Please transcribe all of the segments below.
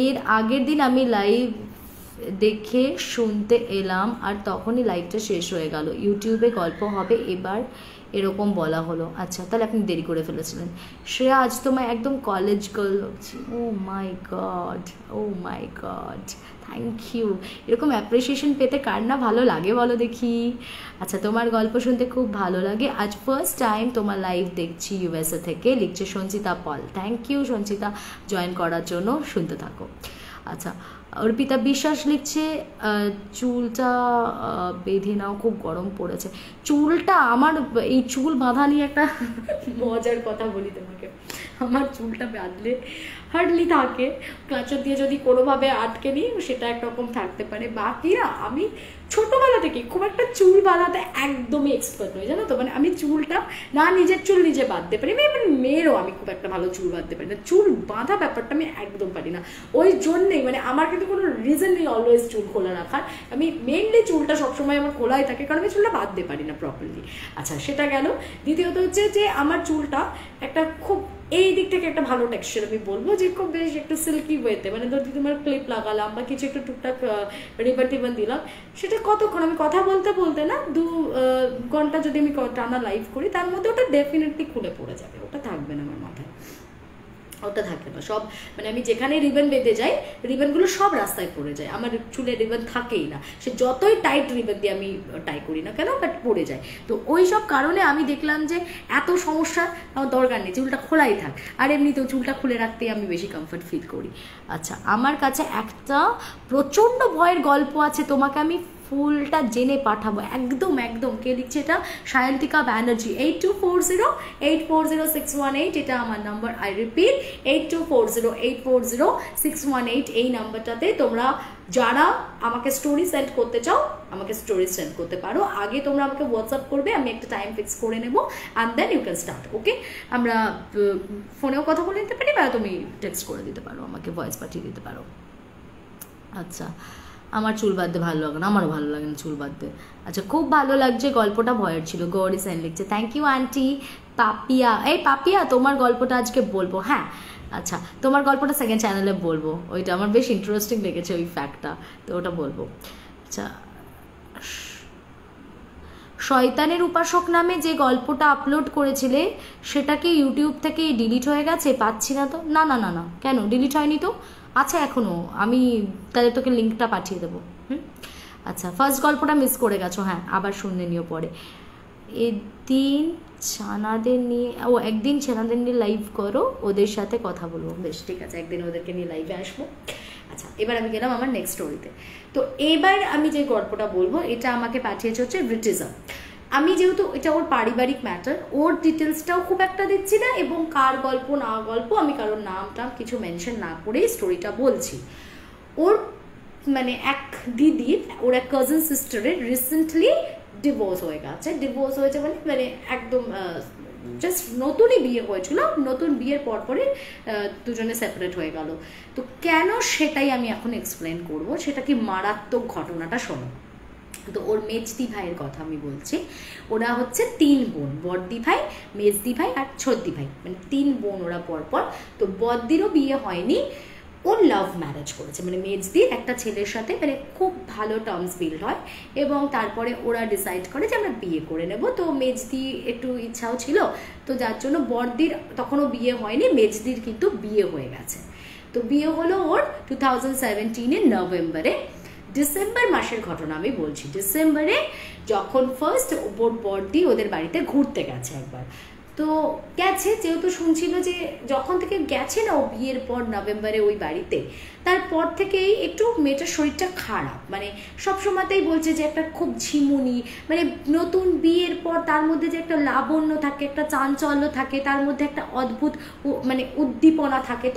এর আগের দিন আমি লাইভ দেখে শুনতে এলাম আর তখনই লাইভটা শেষ হয়ে গেল, ইউটিউবে গল্প হবে এবার এরকম বলা হলো। আচ্ছা, তাহলে আপনি দেরি করে ফেলেছিলেন। শ্রেয়া, আজ তোমায় একদম কলেজ গার্ল লাগছে। Oh my god, oh my god, thank you. এরকম অ্যাপ্রিসিয়েশন পেতে কার না ভালো লাগে বলো দেখি। আচ্ছা, তোমার গল্প শুনতে খুব ভালো লাগে, আজ ফার্স্ট টাইম তোমার লাইভ দেখছি ইউএসএ থেকে, লিখছে সঞ্চিতা পল। থ্যাংক ইউ সঞ্চিতা জয়েন করার জন্য, শুনতে থাকো। আচ্ছা, অর্পিতা বিশ্বাস লিখছে চুলটা বেঁধে নাও, খুব গরম পড়েছে। চুলটা আমার, এই চুল বাঁধা নিয়ে একটা মজার কথা বলি তোমাকে। আমার চুলটা বাঁধলে হার্ডলি থাকে, কাঁচর দিয়ে যদি কোনোভাবে আটকে নিই সেটা একরকম থাকতে পারে। বাকি না, আমি ছোটোবেলা থেকে খুব একটা চুল বাঁধাতে একদমই এক্সপার্ট নই, জানো তো। মানে আমি চুলটা না, নিজের চুল নিজে বাঁধতে পারি, মানে মেয়েরও আমি খুব একটা ভালো চুল বাঁধতে পারি না। চুল বাঁধা ব্যাপারটা আমি একদম পারি না। ওই জন্যেই মানে আমার কিন্তু কোনো রিজন নেই অলওয়েজ চুল খোলা রাখার। আমি মেনলি চুলটা সবসময় আমার খোলাই থাকে, কারণ আমি চুলটা বাঁধতে পারি না প্রপারলি। আচ্ছা, সেটা গেল। দ্বিতীয়ত হচ্ছে যে আমার চুলটা একটা খুব, এই দিক থেকে একটা ভালো টেক্সচার আমি বলবো, যে খুব বেশ একটু সিল্কি ওয়েতে, মানে ধর তোমার ক্লিপ লাগালাম বা কিছু একটু টুকটাক রিবন টিবন দিলাম, সেটা কতক্ষণ আমি কথা বলতে বলতে না 2 ঘন্টা যদি আমি টানা লাইভ করি, তার মধ্যে ওটা ডেফিনেটলি খুলে পড়ে যাবে, ওটা থাকবে না আমার মাথায়, ওটা থাকে না। সব মানে আমি যেখানে রিবন বেঁধে যাই, রিবনগুলো সব রাস্তায় পড়ে যায়, আমার চুলে রিবন থাকেই না, সে যতই টাইট রিবন দিয়ে আমি টাই করি না কেন, বাট পড়ে যায়। তো ওই সব কারণে আমি দেখলাম যে এত সমস্যা আমার দরকার নেই, চুলটা খোলাই থাক। আর এমনিতেও চুলটা খুলে রাখতেই আমি বেশি কমফর্ট ফিল করি। আচ্ছা, আমার কাছে একটা প্রচণ্ড ভয়ের গল্প আছে, তোমাকে আমি ফুলটা জেনে পাঠাবো একদম একদম। কে লিখছে এটা? সায়ন্তিকা ব্যানার্জি। 8240840618, এটা আমার নাম্বার। আই রিপিট, 8240840618, এই নাম্বারটাতে তোমরা যারা আমাকে স্টোরি সেন্ড করতে চাও, আমাকে স্টোরি সেন্ড করতে পারো। আগে তোমরা আমাকে হোয়াটসঅ্যাপ করবে, আমি একটা টাইম ফিক্স করে নেবো, and then you can start. Okay, আমরা ফোনেও কথা বলে নিতে পারি, বা তুমি টেক্সট করে দিতে পারো, আমাকে ভয়েস পাঠিয়ে দিতে পারো। আচ্ছা, আমার চুল বাঁধতে ভালো লাগে না, আমারও ভালো লাগে না চুল বাঁধতে। আচ্ছা, খুব ভালো লাগছে, গল্পটা ভয়ের ছিল। গৌরী সেন লিখছে থ্যাংক ইউ আন্টি। পাপিয়া, এই পাপিয়া, তোমার গল্পটা আজকে বলবো। হ্যাঁ, আচ্ছা, তোমার গল্পটা সেকেন্ড চ্যানেলে বলবো, ওইটা আমার বেশ ইন্টারেস্টিং লেগেছে ওই ফ্যাক্টটা, তো ওটা বলবো। আচ্ছা, শয়তানের উপাসক নামে যে গল্পটা আপলোড করেছিলে সেটা কি ইউটিউব থেকে ডিলিট হয়ে গেছে? পাচ্ছি না তো। না না না না, কেন ডিলিট হয়নি তো, আচ্ছা এখনও, আমি তাহলে তোকে লিঙ্কটা পাঠিয়ে দেবো। আচ্ছা, ফার্স্ট গল্পটা মিস করে গেছো, হ্যাঁ আবার শুনে নিও পরে। একদিন ছানাদের নিয়ে, একদিন ছানাদের নিয়ে লাইভ করো, ওদের সাথে কথা বলবো। বেশ, ঠিক আছে, একদিন ওদেরকে নিয়ে লাইভে আসবো। আচ্ছা, এবার আমি গেলাম আমার নেক্সট স্টোরিতে। তো এবার আমি যে গল্পটা বলবো, এটা আমাকে পাঠিয়েছে হচ্ছে ব্রিটিজম। আমি যেহেতু এটা ওর পারিবারিক ম্যাটার, ওর ডিটেলসটাও খুব একটা দিচ্ছি না, এবং কার গল্প না গল্প আমি কারোর নাম টাম কিছু মেনশন না করেই স্টোরিটা বলছি। ওর মানে এক দিদির, ওর এক কাজিন সিস্টারের রিসেন্টলি ডিভোর্স হয়ে গেছে। ডিভোর্স হয়েছে মানে একদম জাস্ট নতুনই বিয়ে হয়েছিল, নতুন বিয়ের পরপরই দুজনে সেপারেট হয়ে গেল। তো কেন, সেটাই আমি এখন এক্সপ্লেন করব। সেটা কি মারাত্মক ঘটনাটা শোনো। তো ওর মেজদি ভাইয়ের কথা আমি বলছি। ওরা হচ্ছে 3 বোন, বড়দি ভাই, মেজদি ভাই আর ছোটদি ভাই, মানে 3 বোন ওরা পরপর। তো বড়দিরও বিয়ে হয়নি, ও লাভ ম্যারেজ করেছে, মানে মেজদির একটা ছেলের সাথে মানে খুব ভালো টার্মস বিল্ড হয়, এবং তারপরে ওরা ডিসাইড করে যে আমরা বিয়ে করে নেব। তো মেজদি একটু ইচ্ছাও ছিল, তো যার জন্য বড়দির তখনও বিয়ে হয়নি, মেজদির কিন্তু বিয়ে হয়ে গেছে। তো বিয়ে হলো ওর 2017 নভেম্বরে। ডিসেম্বর মাসের ঘটনা আমি বলছি। ডিসেম্বরে যখন ফার্স্ট ওর বড়দি ওদের বাড়িতে ঘুরতে গেছে একবার, তো গেছে, যেহেতু শুনছিল যে যখন থেকে গেছে না ও বিয়ের পর নভেম্বরে ওই বাড়িতে, তারপর থেকেই একটু মেয়েটার শরীরটা খারাপ, মানে সবসময়তেই বলছে যে একটা খুব ঝিমুনি, মানে নতুন বিয়ের পর তার মধ্যে যে একটা লাবণ্য থাকে, একটা চাঞ্চল্য থাকে, তার মধ্যে একটা অদ্ভুত মানে উদ্দীপনা থাকে,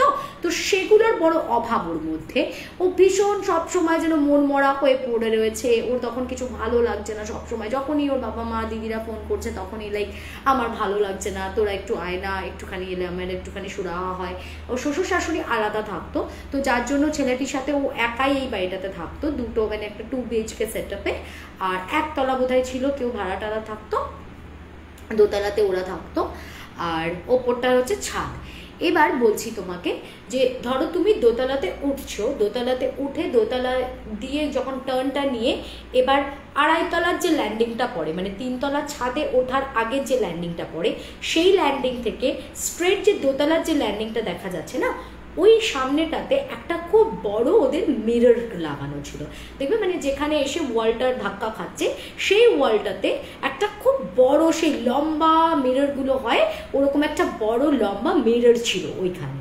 তো সেগুলোর বড় অভাব ওর মধ্যে। ও ভীষণ সবসময় যেন মন মরা হয়ে পড়ে রয়েছে, ওর তখন কিছু ভালো লাগছে না। সবসময় যখনই ওর বাবা মা দিদিরা ফোন করছে তখনই লাইক আমার ভালো লাগছে না, তোরা একটু আয় না, একটুখানি এলে আমার একটুখানি সুরাহা হয়। ও শ্বশুর শাশুড়ি আলাদা থাকতো, তো যার জন্য ছেলেটির সাথে ও একাই এই বাড়িটাতে থাকতো, দুটো মানে একটা 2 BHK সেটআপে, আর একতলা বোধহয় ছিল, কেউ ভাড়া টাড়া থাকতো, দোতলাতে ওরা থাকতো, আর ওপরটা হচ্ছে ছাদ। এবার বলছি তোমাকে যে ধরো তুমি দোতলাতে উঠছো, দোতলাতে উঠে দোতলা দিয়ে যখন টার্নটা নিয়ে এবার আড়াইতলার যে ল্যান্ডিংটা পড়ে, মানে 3 তলার ছাদে ওঠার আগে যে ল্যান্ডিংটা পড়ে, সেই ল্যান্ডিং থেকে স্ট্রেট যে দোতলার যে ল্যান্ডিংটা দেখা যাচ্ছে না, ওই সামনেটাতে একটা খুব বড় ওদের মিরর লাগানো ছিল। দেখবে মানে যেখানে এসে ওয়ালটার ধাক্কা খাচ্ছে সেই ওয়ালটাতে একটা খুব বড় সেই লম্বা মিররগুলো হয়, ওরকম একটা বড় লম্বা মিরর ছিল ওইখানে।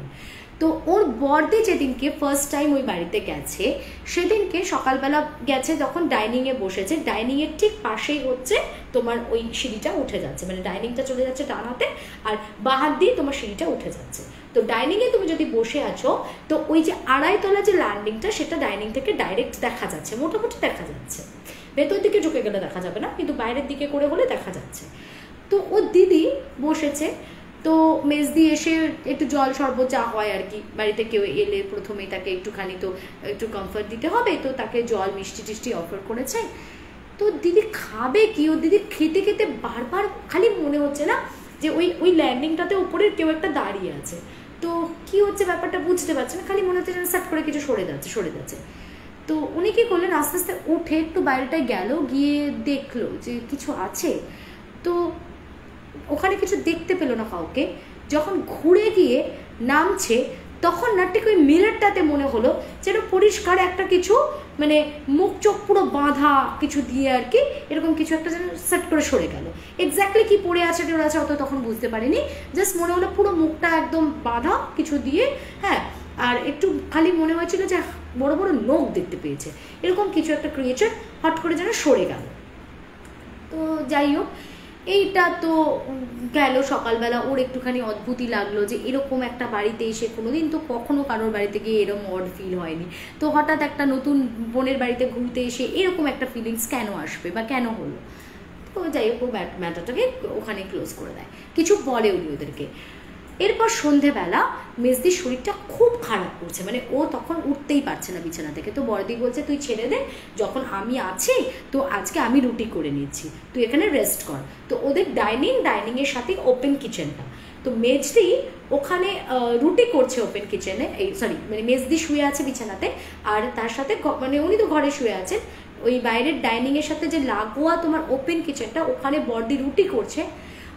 তো ওর বর্দি যেদিনকে ফার্স্ট টাইম ওই বাড়িতে গেছে, সেদিনকে সকালবেলা গেছে, যখন ডাইনিংয়ে বসেছে, ডাইনিংয়ের ঠিক পাশেই হচ্ছে তোমার ওই সিঁড়িটা উঠে যাচ্ছে, মানে ডাইনিংটা চলে যাচ্ছে ডান হাতে আর বাঁ হাত দিয়ে তোমার সিঁড়িটা উঠে যাচ্ছে। তো ডাইনিংয়ে তুমি যদি বসে আছো তো ওই যে আড়াইতলা যে ল্যান্ডিংটা সেটা ডাইনিং থেকে ডাইরেক্ট দেখা যাচ্ছে, মোটামুটি দেখা যাচ্ছে, ভেতর দিকে ঢুকে গেলে দেখা যাবে না, কিন্তু বাইরের দিকে করে হলে দেখা যাচ্ছে। তো ও দিদি বসেছে, তো মেজদি এসে একটু জল শরবত যা হয় আর কি, বাড়িতে কেউ এলে প্রথমেই তাকে একটুখানি তো একটু কমফর্ট দিতে হবে, তো তাকে জল মিষ্টি টিষ্টি অফার করেছে। তো দিদি খাবে কি, ও দিদি খেতে খেতে বারবার খালি মনে হচ্ছে না যে ওই ল্যান্ডিংটাতে উপরে কেউ একটা দাঁড়িয়ে আছে, তো কি হচ্ছে ব্যাপারটা বুঝতে পারছে না, খালি মনে হচ্ছে যেন সাট করে কিছু সরে যাচ্ছে। তো উনি কি করলেন, আস্তে আস্তে উঠে একটু বাইরেটায় গেল, গিয়ে দেখলো যে কিছু আছে, তো ওখানে কিছু দেখতে পেলো না কাউকে। যখন ঘুরে গিয়ে নামছে তখন না ঠিক ওই মিররটাতে মনে হলো যেন পরিষ্কার একটা কিছু, মানে মুখ চোখ পুরো বাঁধা কিছু দিয়ে আর কি, এরকম কিছু একটা যেন সেট করে সরে গেল। এক্স্যাক্টলি কি পড়ে আছে টোড়ে আছে অত তখন বুঝতে পারিনি, জাস্ট মনে হলো পুরো মুখটা একদম বাঁধা কিছু দিয়ে, হ্যাঁ, আর একটু খালি মনে হয়েছিল যে বড় বড় নখ দেখতে পেয়েছে, এরকম কিছু একটা ক্রিয়েচার হট করে যেন সরে গেল। তো যাই হোক, এইটা তো গেল সকালবেলা, ওর একটুখানি অদ্ভুতই লাগলো যে এরকম একটা বাড়িতে এসে কোনোদিন তো কখনো কারোর বাড়িতে গিয়ে এরকম অড ফিল হয়নি, তো হঠাৎ একটা নতুন বোনের বাড়িতে ঘুরতে এসে এরকম একটা ফিলিংস কেন আসবে বা কেন হলো। তো যাই হোক, ও ম্যাটারটাকে ওখানে ক্লোজ করে দেয়, কিছু বলে উনি ওদেরকে। এরপর সন্ধেবেলা মেজদির শরীরটা খুব খারাপ করছে, মানে ও তখন উঠতেই পারছে না বিছানা থেকে। তো বড়দি বলছে তুই ছেড়ে দে, যখন আমি আছি তো আজকে আমি রুটি করে নিচ্ছি, তুই এখানে রেস্ট কর। তো ওদের ডাইনিংয়ের সাথে ওপেন কিচেনটা, তো মেজদি ওখানে রুটি করছে ওপেন কিচেনে, মানে মেজদি শুয়ে আছে বিছানাতে, আর তার সাথে মানে উনি তো ঘরে শুয়ে আছেন, ওই বাইরের ডাইনিংয়ের সাথে যে লাগোয়া তোমার ওপেন কিচেনটা, ওখানে বড়দি রুটি করছে।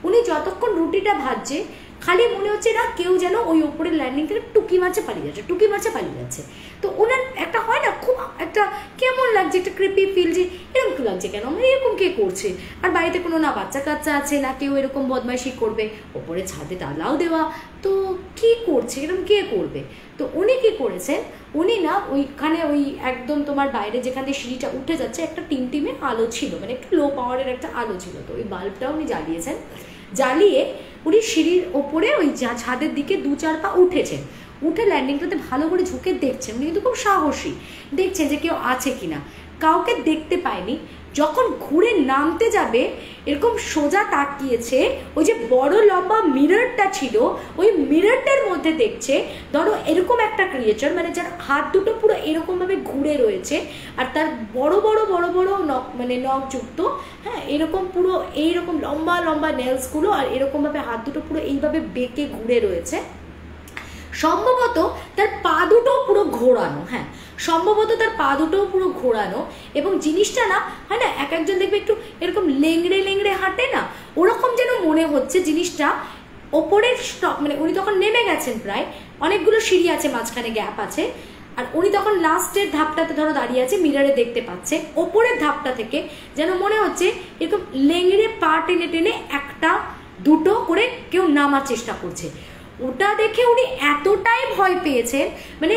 উনি যতক্ষণ রুটিটা ভাজছে খালি মনে হচ্ছে না কেউ যেন ওই ওপরের ল্যান্ডিং থেকে টুকি মারছে পালিয়ে যাচ্ছে। তো ওনার একটা হয় না খুব একটা কেমন লাগছে, একটা ক্রিপি ফিল, যে এরকম কি লাগছে, কেন মানে এরকম কে করছে, আর বাড়িতে কোনো না বাচ্চা কাচ্চা আছে না কেউ এরকম বদমাইশি করবে, ওপরে ছাদে তালাও দেওয়া, তো কি করছে, এরকম কে করবে। তো উনি কি করেছেন, উনি না ওইখানে ওই একদম তোমার বাইরে যেখান থেকে সিঁড়িটা উঠে যাচ্ছে একটা টিমটিমে আলো ছিল, মানে একটু লো পাওয়ারের একটা আলো ছিল, তো ওই বাল্বটা উনি জ্বালিয়েছেন, জ্বালিয়ে উনি সিঁড়ির ওপরে ওই ছাদের দিকে 2-4 পা উঠেছেন, উঠে ল্যান্ডিংটাতে ভালো করে ঝুঁকে দেখছেন, উনি কিন্তু খুব সাহসী, দেখছেন যে কেউ আছে কিনা, কাউকে দেখতে পায়নি। যখন ঘুরে নামতে যাবে এরকম সোজা তাকিয়েছে, ওই যে বড় লম্বা মিররটা ছিল ওই মিররটার মধ্যে দেখছে ধরো এরকম একটা ক্রিয়েচার, মানে যার হাত দুটো পুরো এরকমভাবে ঘুরে রয়েছে, আর তার বড় বড় নখ, মানে নখযুক্ত, হ্যাঁ, এরকম পুরো এইরকম লম্বা লম্বা নেলসগুলো, আর এরকমভাবে হাত দুটো পুরো এইভাবে বেঁকে ঘুরে রয়েছে। সম্ভবত তার পা দুটো পুরো ঘোরানো, হ্যাঁ সম্ভবত তার পা দুটোও পুরো ঘোরানো, এবং জিনিসটা না হয় না এক একজন দেখবে একটু এরকম লেংড়ে হাঁটে না, ওরকম যেন মনে হচ্ছে জিনিসটা ওপরের মানে উনি তখন নেমে গেছেন, প্রায় অনেকগুলো সিঁড়ি আছে, মাঝখানে গ্যাপ আছে, আর উনি তখন লাস্টের ধাপটাতে ধরো দাঁড়িয়ে আছে, মিররে দেখতে পাচ্ছে ওপরের ধাপটা থেকে যেন মনে হচ্ছে এরকম লেংড়ে পা টেনে টেনে একটা দুটো করে কেউ নামার চেষ্টা করছে। ওটা দেখে উনি এতটাই ভয় পেয়েছেন, মানে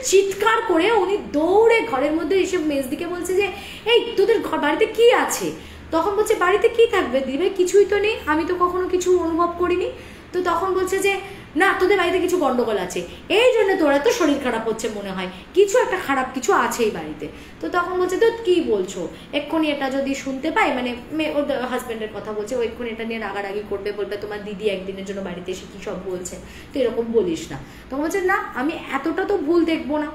চিৎকার করে উনি দৌড়ে ঘরের মধ্যে এসে মেজদিকে বলছে যে এই তোদের বাড়িতে কি আছে। তখন বলছে বাড়িতে কি থাকবে দিদিভাই, কিছুই তো নেই, আমি তো কখনো কিছু অনুভব করিনি। তো তখন বলছে যে না তোদের বাড়িতে কিছু গন্ডগোল আছে, এই জন্য তোরা তো শরীর খারাপ হচ্ছে, মনে হয় কিছু একটা খারাপ কিছু আছে এই বাড়িতে। তো তখন বলছে তো কি বলছো, এক্ষুনি এটা যদি শুনতে পাই, মানে ওর হাজব্যান্ডের কথা বলছে, ও এক্ষুনি এটা নিয়ে রাগারাগি করবে, বলবে তোমার দিদি একদিনের জন্য বাড়িতে এসে কি সব বলছে, তো এরকম বলিস না। তখন বলছে না আমি এতটা তো ভুল দেখবো না,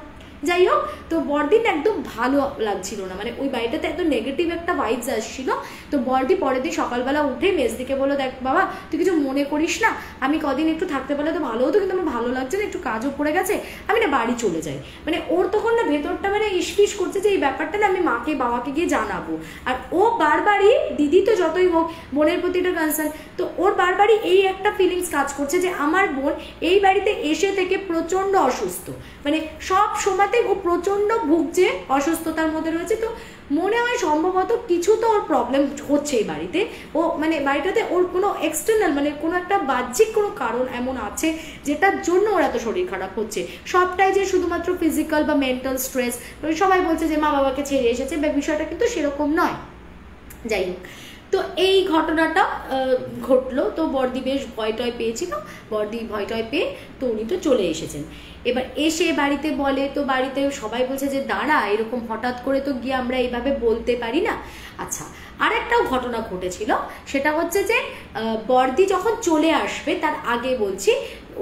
যাই হোক, তো বড়দিন একদম ভালো লাগছিল না, মানে ওই বাড়িটাতে একদম নেগেটিভ একটা ভাইবস আসছিল। তো বড়দি পরের দিন সকালবেলা উঠে মেজদিকে বলো, দেখ বাবা তুই কিছু মনে করিস না, আমি কদিন একটু থাকতে পারলে তো ভালো হতো, কিন্তু আমার ভালো লাগছে না, একটু কাজও পড়ে গেছে, আমি না বাড়ি চলে যাই। মানে ওর তখন না ভেতরটা মানে ইস্পিস করছে যে এই ব্যাপারটা না আমি মাকে বাবাকে গিয়ে জানাবো। আর ও বারবারই, দিদি তো যতই হোক বোনের প্রতি একটা কনসার্ন, তো ওর বারবারই এই একটা ফিলিংস কাজ করছে যে আমার বোন এই বাড়িতে এসে থেকে প্রচন্ড অসুস্থ, মানে সব সময়তেই ও প্রচন্ড ভুগছে, অসুস্থতার মধ্যে রয়েছে। তো মনে হয় সম্ভবত কিছু তো ওর প্রবলেম হচ্ছে এই বাড়িতে, ও মানে বাড়িটাতে ওর কোনো এক্সটার্নাল মানে কোনো একটা বাহ্যিক কোনো কারণ এমন আছে যেটার জন্য ওর এত শরীর খারাপ হচ্ছে। সবটাই যে শুধুমাত্র ফিজিক্যাল বা মেন্টাল স্ট্রেস, সবাই বলছে যে মা বাবাকে ছেড়ে এসেছে, বিষয়টা কিন্তু সেরকম নয়। যাই হোক, তো এই ঘটনাটা ঘটলো। তো বড়দি বেশ ভয় টয় পেয়েছিল, বড়দি ভয় টয় পেয়ে তো উনি তো চলে এসেছেন। এবার এসে বাড়িতে বলে, তো বাড়িতে সবাই বলছে যে দাঁড়া, এরকম হঠাৎ করে তো গিয়ে আমরা এইভাবে বলতে পারি না। আচ্ছা, আরেকটাও ঘটনা ঘটেছিল, সেটা হচ্ছে যে বড়দি যখন চলে আসবে তার আগে বলছি,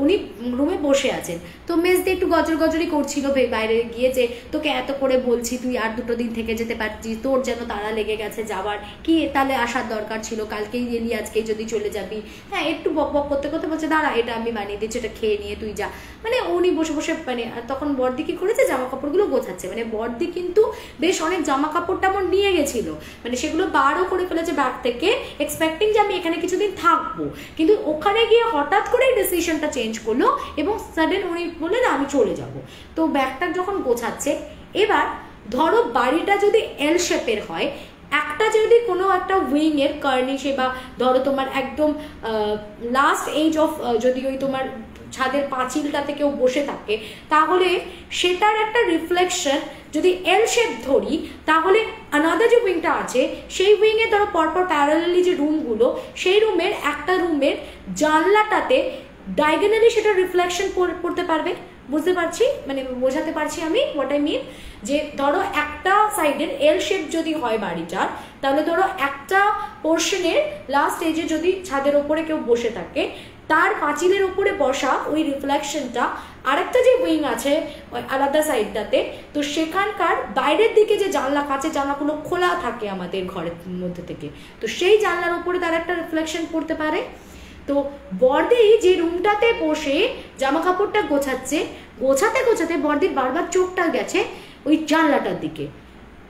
উনি রুমে বসে আছেন, তো মেজদি একটু গজর গজরই করছিল বাইরে গিয়ে যে তোকে এত করে বলছি তুই আর 2 দিন থেকে যেতে পারছিস, তোর যেন তাড়া লেগে গেছে যাওয়ার, কি তাহলে আসার দরকার ছিল, কালকেই এলি আজকেই যদি চলে যাবি। হ্যাঁ, একটু বক বক করতে করতে বলছে দাঁড়া এটা আমি বানিয়ে দিচ্ছি, এটা খেয়ে নিয়ে তুই যা। মানে উনি বসে বসে মানে, তখন বড়দি কি করেছে, জামা কাপড়গুলো গোছাচ্ছে, মানে বড়দি কিন্তু বেশ অনেক জামা কাপড় টাপড় নিয়ে গেছিল, মানে সেগুলো বারও করে ফেলেছে ব্যাগ থেকে, এক্সপেক্টিং যে আমি এখানে কিছুদিন থাকবো, কিন্তু ওখানে গিয়ে হঠাৎ করে ডিসিশনটা চেঞ্জ করলো এবং সাডেন উনি বললেন আমি চলে যাব। তো ব্যাগটা যখন গোছাচ্ছে, এবার ধরো বাড়িটা যদি এল শেপের হয়, একটা যদি কোনো একটা উইং এর কার্নিশে বা ধরো তোমার একদম লাস্ট এজ অফ যদি ওই তোমার ছাদের পাঁচিলটাতে কেউ বসে থাকে, তাহলে সেটার একটা রিফ্লেকশন যদি এল শেপ ধরি, তাহলে আনাদার যে উইংটা আছে সেই উইংয়ে ধরো পরপর প্যারালালি যে রুমগুলো, সেই রুমের একটা রুমের জানলাটাতে ডায়াগোনালি সেটা রিফ্লেকশন পড়তে পারবে। বুঝতে পারছি, মানে বোঝাতে পারছি আমি হোয়াট আই মিন, যে ধরো একটা সাইডের এল শেপ যদি হয় বাড়িটার, তাহলে ধরো একটা পোর্শনের লাস্ট এজে যদি ছাদের ওপরে কেউ বসে থাকে, তার পাঁচিলের উপরে বসা ওই রিফ্লেকশনটা আরেকটা যে উইং আছে ওই আলাদা সাইডটাতে, তো সেখানকার বাইরের দিকে যে জানলা, কাঁচের জানলাগুলো খোলা থাকে আমাদের ঘরের মধ্যে থেকে, তো সেই জানলার উপরে তার একটা রিফ্লেকশন পড়তে পারে। তো বড়দি যে রুমটাতে বসে জামা কাপড়টা গোছাচ্ছে, গোছাতে গোছাতে বড়দির বারবার চোখটা গেছে ওই জানলাটার দিকে।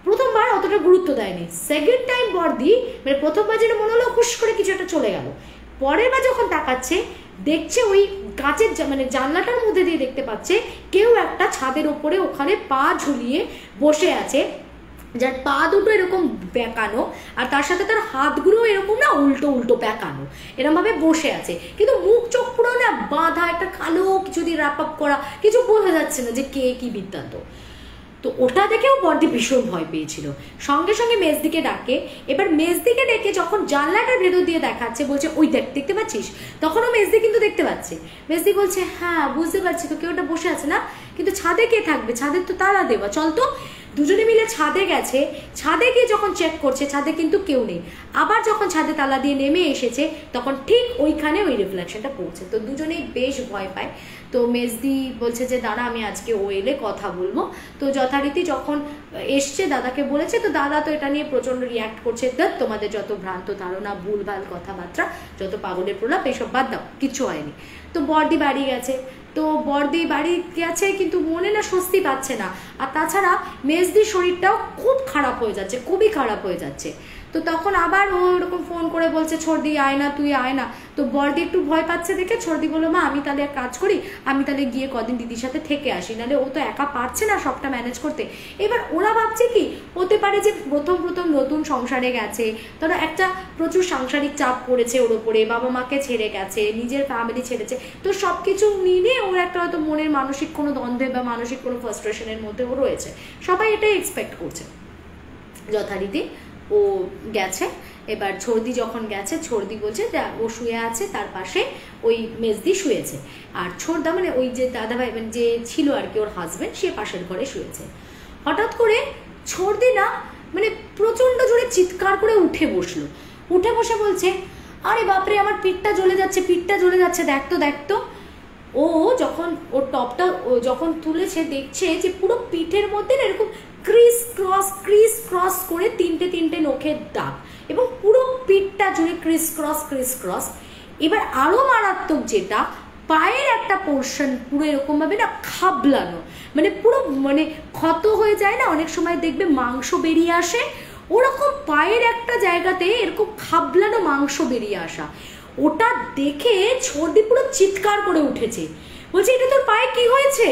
প্রথমবার অতটা গুরুত্ব দেয়নি, সেকেন্ড টাইম বড়দি মানে প্রথমবার যেন মনে হলো হুশ করে কিছু একটা চলে গেল, পরের বার যখন তাকাচ্ছে দেখছে ওই কাঁচের মানে জানলাটার মধ্যে দিয়ে দেখতে পাচ্ছে কেউ একটা ছাদের ওপরে ওখানে পা ঝুলিয়ে বসে আছে, যার পা দুটো এরকম বেঁকানো আর তার সাথে তার হাতগুলো এরকম না উল্টো উল্টো বেঁকানো, এরকম ভাবে বসে আছে, কিন্তু মুখ চোখ পুরো না বাঁধা, একটা কালো কিছু দিয়ে র্যাপ আপ করা, কিছু বোঝা যাচ্ছে না যে কে কি বৃত্তান্ত। তো ওটা দেখেও বড়দি ভীষণ ভয় পেয়েছিল, সঙ্গে সঙ্গে মেজদিকে ডাকে। এবার মেজদিকে ডেকে যখন জানলাটার ভেতর দিয়ে দেখাচ্ছে, বলছে ওই দেখতে পাচ্ছিস, তখনও মেজদি কিন্তু দেখতে পাচ্ছে। মেজদি বলছে হ্যাঁ বুঝতে পারছি, তো কেউ ওটা বসে আছে না, কিন্তু ছাদে কে থাকবে, ছাদের তো তালা দেওয়া, চল তো। দুজনে মিলে ছাদে গেছে, ছাদে গিয়ে যখন চেক করছে ছাদে কিন্তু কেউ নেই, আবার যখন ছাদে তালা দিয়ে নেমে এসেছে তখন ঠিক ওইখানে ওই রিফ্লেকশনটা পড়ছে। তো দুজনেই বেশ ভয় পায়। তো মেজদি বলছে যে দাদা আমি আজকে ও এলে কথা বলবো। তো যথারীতি যখন এসছে দাদাকে বলেছে, তো দাদা তো এটা নিয়ে প্রচন্ড রিয়াক্ট করছে, তোমাদের যত ভ্রান্ত ধারণা, ভুলভাল কথাবার্তা, যত পাগলের প্রলাপ, এইসব বাদ দাও, কিচ্ছু হয়নি। তো বড়দি বাড়ি গেছে, তো বড়দি বাড়ি গেছে কিন্তু মনে না স্বস্তি পাচ্ছে না, আর তাছাড়া মেজদির শরীরটাও খুব খারাপ হয়ে যাচ্ছে, খুবই খারাপ হয়ে যাচ্ছে। তো তখন আবার ও ওরকম ফোন করে বলছে ছর্দি আয় না, তুই আয় না। তো বড়দি একটু ভয় পাচ্ছে দেখে ছর্দি বললো মা আমি তাহলে এক কাজ করি, আমি তাহলে গিয়ে কদিন দিদির সাথে থেকে আসি, নাহলে ও তো একা পারছে না সবটা ম্যানেজ করতে। এবার ওরা ভাবছে কি হতে পারে যে প্রথম নতুন সংসারে গেছে, ধরো একটা প্রচুর সাংসারিক চাপ পড়েছে ওর ওপরে, বাবা মাকে ছেড়ে গেছে, নিজের ফ্যামিলি ছেড়েছে, তো সব কিছু নিয়ে ওর একটা হয়তো মনের মানসিক কোনো দ্বন্দ্বে বা মানসিক কোনো ফ্রাস্ট্রেশনের মধ্যে ও রয়েছে, সবাই এটাই এক্সপেক্ট করছে। যথারীতি ও গেছে, এবার ছর্দি যখন গেছে, ছর্দি বলছে ও শুয়ে আছে, তার পাশে ওই মেজদি শুয়েছে, আর ছোটদা মানে ওই যে দাদাভাই মানে যে ছিল আর কি ওর হাজবেন্ড, সে পাশের ঘরে শুয়েছে। হঠাৎ করে ছর্দি না মানে প্রচন্ড জোরে চিৎকার করে উঠে বসলো, উঠে বসে বলছে আরে বাপরে আমার পিঠটা জ্বলে যাচ্ছে, পিঠটা জ্বলে যাচ্ছে, দেখতো দেখতো। ও যখন ওর টপটা যখন তুলেছে দেখছে যে পুরো পিঠের মধ্যে না এরকম ক্রিস ক্রস করে তিনটে নখের দাগ, এবং পুরো পিঠটা জুড়ে ক্রিস ক্রস। এবার আরো মারাত্মক যেটা, পায়ের একটা পোর্শন পুরো এরকম ভাবে না খাবলানো, মানে পুরো মানে ক্ষত হয়ে যায় না, অনেক সময় দেখবে মাংস বেরিয়ে আসে, ওরকম পায়ের একটা জায়গাতে এরকম খাবলানো মাংস বেরিয়ে আসা। ওটা দেখে ছর্দি পুরো চিৎকার করে উঠেছে, বলছে এটা তোর পায়ে কি হয়েছে?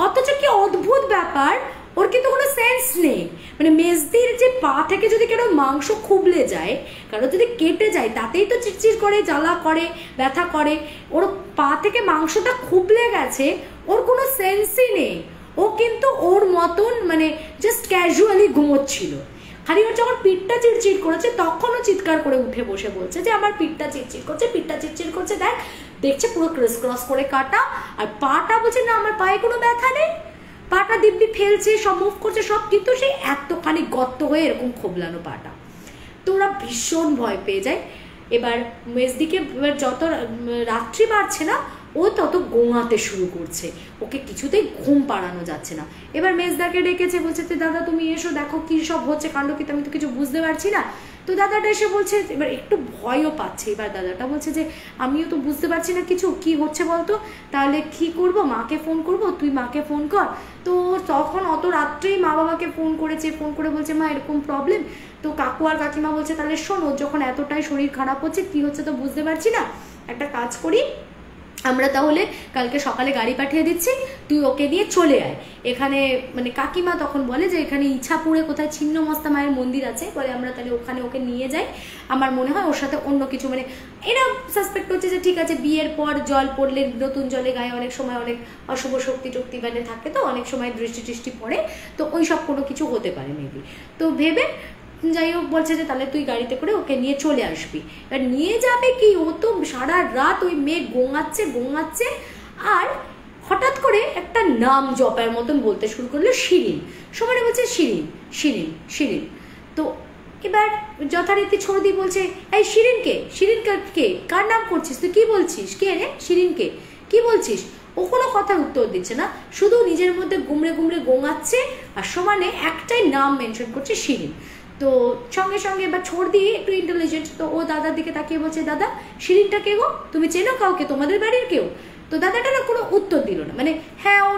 অথচ কি অদ্ভুত ব্যাপার, ওর কিন্তু কোনো সেন্স নেই। মানে মেজদির যে পা থেকে যদি কেন মাংস খুবলে যায়, কারো যদি কেটে যায়, তাতেই তো চিরচির করে, জ্বালা করে, ব্যথা করে। ওর পা থেকে মাংসটা খুবলে গেছে, ওর কোনো সেন্সই নেই। ও কিন্তু ওর মতন মানে জাস্ট ক্যাজুয়ালি ঘুমোচ্ছিল। খালি ওর যখন পিঠটা চিরচির করেছে তখনও চিৎকার করে উঠে বসে বলছে যে আমার পিঠটা চিরচির করছে, দেখছে পুরো ক্রস করে কাটা, আর পাটা বলছে না আমার পায়ে কোনো ব্যথা নেই, পাটা দিব্যি ফেলছে, সব মুভ করছে সব, কিন্তু সেই এতখানি গর্ত হয়ে এরকম খোবলানো পাটা। তো ওরা ভীষণ ভয় পেয়ে যায়। এবার মেজদিকে যত রাত্রি বাড়ছে না, ও তত গোঙাতে শুরু করছে, ওকে কিছুতেই ঘুম পাড়ানো যাচ্ছে না। এবার মেজদাকে ডেকেছে, বলছে দাদা তুমি এসো, দেখো কি সব হচ্ছে কাণ্ড, কি আমি তো কিছু বুঝতে পারছি না। তো দাদাটা এসে বলছে, এবার একটু ভয়ও পাচ্ছে। এবার দাদাটা বলছে যে আমিও তো বুঝতে পারছি না কিছু, কি হচ্ছে বলতো, তাহলে কি করব, মাকে ফোন করব, তুই মাকে ফোন কর। তো তখন অত রাত্রেই মা বাবাকে ফোন করেছে, ফোন করে বলছে মা এরকম প্রবলেম। তো কাকু আর কাকিমা বলছে তাহলে শোনো, যখন এতটাই শরীর খারাপ হচ্ছে, কি হচ্ছে তো বুঝতে পারছি না, একটা কাজ করি, আমরা তাহলে কালকে সকালে গাড়ি পাঠিয়ে দিচ্ছি, তুই ওকে নিয়ে চলে আয় এখানে। মানে কাকিমা তখন বলে যে এখানে ইছাপুরে কোথায় ছিন্নমস্তা মায়ের মন্দির আছে, বলে আমরা তাহলে ওখানে ওকে নিয়ে যাই, আমার মনে হয় ওর সাথে অন্য কিছু, মানে এরা সাসপেক্ট করছে যে ঠিক আছে বিয়ের পর জল পড়লে, নতুন জলে গায়ে অনেক সময় অনেক অশুভ শক্তি টক্তি মানে থাকে, তো অনেক সময় দৃষ্টি টিষ্টি পড়ে, তো ওই সব কোনো কিছু হতে পারে মেবি। তো ভেবে যাই হোক বলছে যে তাহলে তুই গাড়িতে করে ওকে নিয়ে চলে আসবি। এবার নিয়ে যাবে কি, ও তো সারা রাত ওই মেয়ে গোঙাচ্ছে, আর হঠাৎ করে একটা নাম জপার মতন বলতে শুরু করলো, শিরিন। সমানে বলছে শিরিন। তো এবার যথারীতি ছর্দি বলছে এই শিরিন কে, কার নাম করছিস তুই, কি বলছিস, কে রে শিরিন কে, কি বলছিস? ও কোনো কথার উত্তর দিচ্ছে না, শুধু নিজের মধ্যে গুমড়ে গোঙাচ্ছে, আর সমানে একটাই নাম মেনশন করছে, শিরিন। তো সঙ্গে সঙ্গে এবার ছর্দি একটু ইন্টেলিজেন্ট, তো ও দাদার দিকে তাকিয়ে বলছে দাদা শিরিনটা কে গো, তুমি চেনো কাউকে, তোমাদের বাড়ির কেউ? তো দাদাটা না কোনো উত্তর দিল না, মানে হ্যাঁ ও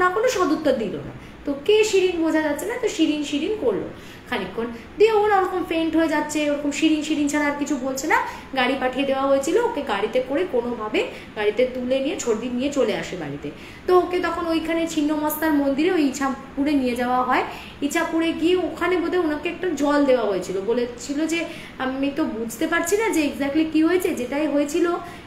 না কোনো সদুত্তর দিল না। তো কে শিরিন বোঝা যাচ্ছে না, তো শিরিন করলো খানিকক্ষণ, দিয়ে ওর ওরকম ফেন্ট হয়ে যাচ্ছে, ওরকম শিরিন ছাড়া আর কিছু বলছে না। গাড়ি পাঠিয়ে দেওয়া হয়েছিল, ওকে গাড়িতে করে কোনোভাবে গাড়িতে তুলে নিয়ে ছর্দি নিয়ে চলে আসে বাড়িতে। তো ওকে তখন ওইখানে ছিন্নমস্তার মন্দিরে ওই ইছাপুরে নিয়ে যাওয়া হয়। ইছাপুরে গিয়ে ওখানে বোধহয় ওনাকে একটা জল দেওয়া হয়েছিল, বলেছিল যে আমি তো বুঝতে পারছি না যে এক্স্যাক্টলি কি হয়েছে, যেটাই হয়েছিল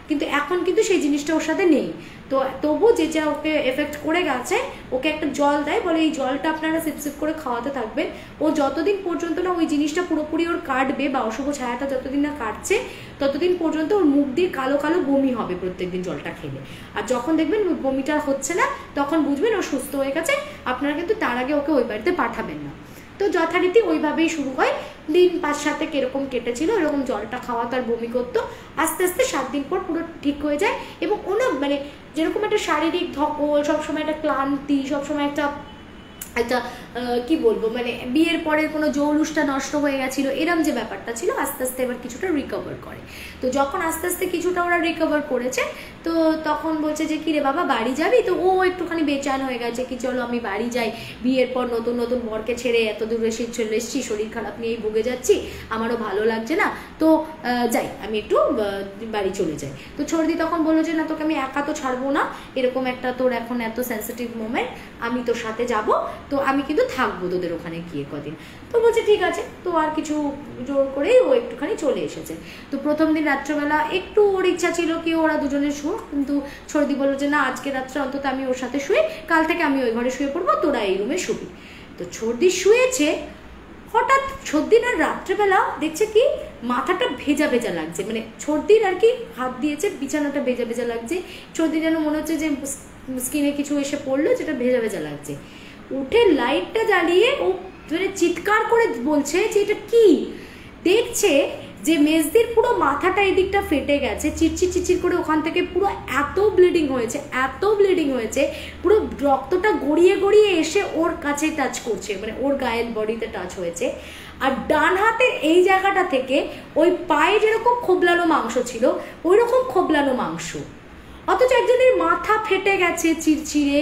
কিন্তু এখন কিন্তু সেই জিনিসটা ওর সাথে নেই, তো তবু যেটা ওকে এফেক্ট করে গেছে, ওকে একটা জল দেয়, বলে এই জলটা আপনারা সিপ করে খাওয়াতে থাকবেন, ও যতদিন পর্যন্ত না ওই জিনিসটা পুরোপুরি ওর কাটবে, বা অশুভ ছায়াটা যতদিন না কাটছে ততদিন পর্যন্ত ওর মুখ দিয়ে কালো বমি হবে প্রত্যেকদিন জলটা খেলে। আর যখন দেখবেন বমিটা হচ্ছে না, তখন বুঝবেন ও সুস্থ হয়ে গেছে, আপনারা কিন্তু তার আগে ওকে ওই বাড়িতে পাঠাবেন না। তো যথারীতি ওইভাবেই শুরু হয়। দিন 5-7 এরকম কেটেছিল, এরকম জলটা খাওয়া তার বমি করতো, আস্তে 7 দিন পর পুরো ঠিক হয়ে যায়। এবং ওনা মানে যেরকম একটা শারীরিক ধকল, সবসময় একটা ক্লান্তি, সবসময় একটা কি বলবো, মানে বিয়ের পরের কোনো জৌলুসটা নষ্ট হয়ে গেছিলো, এরম যে ব্যাপারটা ছিল, আস্তে এবার কিছুটা রিকভার করে। তো যখন আস্তে কিছুটা ওরা রিকভার করেছে, তো তখন বলছে যে কিরে বাবা বাড়ি যাবি? তো ও একটুখানি বেচান হয়ে গেছে, কি চলো আমি বাড়ি যাই, বিয়ের পর নতুন বরকে ছেড়ে এত দূরে চলে এসেছি, শরীর খারাপ নিয়েই ভুগে যাচ্ছি, আমারও ভালো লাগছে না, তো যাই আমি একটু বাড়ি চলে যাই। তো ছর্দি তখন বললো যে না তোকে আমি একা তো ছাড়বো না, এরকম একটা তোর এখন এত সেন্সিটিভ মোমেন্ট, আমি তোর সাথে যাব, তো আমি কিন্তু থাকবো তোদের ওখানে গিয়ে কদিন। তো বলছে ঠিক আছে। তো আর কিছু জোর করেই ও একটুখানি চলে এসেছে। তো প্রথম দিন রাত্রেবেলা একটু ওর ইচ্ছা ছিল কি ওরা দুজনে শুয়ে, কিন্তু ছর্দি বললো যে না আজকে রাত্রে অন্তত আমি ওর সাথে শুয়ে, কাল থেকে আমি ওই ঘরে শুয়ে পড়বো, তোরা এই রুমে শুবি। তো ছর্দি শুয়েছে, হঠাৎ ছর্দির আর রাত্রেবেলা দেখছে কি মাথাটা ভেজা লাগছে, মানে ছর্দির আর কি হাত দিয়েছে, বিছানাটা ভেজা লাগছে, ছর্দি যেন মনে হচ্ছে যে স্কিনে কিছু এসে পড়লো যেটা ভেজা লাগছে। উঠে লাইটটা জ্বালিয়ে ও মানে চিৎকার করে বলছে যে এটা কি, দেখছে যে মেজদির পুরো মাথাটা এদিকটা ফেটে গেছে, চিরচির চিরচির করে ওখান থেকে পুরো এত ব্লিডিং হয়েছে, পুরো রক্তটা গড়িয়ে গড়িয়ে এসে ওর কাছে টাচ করছে, মানে ওর গায়ের বডিতে টাচ হয়েছে। আর ডান হাতের এই জায়গাটা থেকে ওই পায়ে যেরকম খোবলানো মাংস ছিল ওই রকম খোবলানো মাংস, অথচ একজনের মাথা ফেটে গেছে চিরচিরে,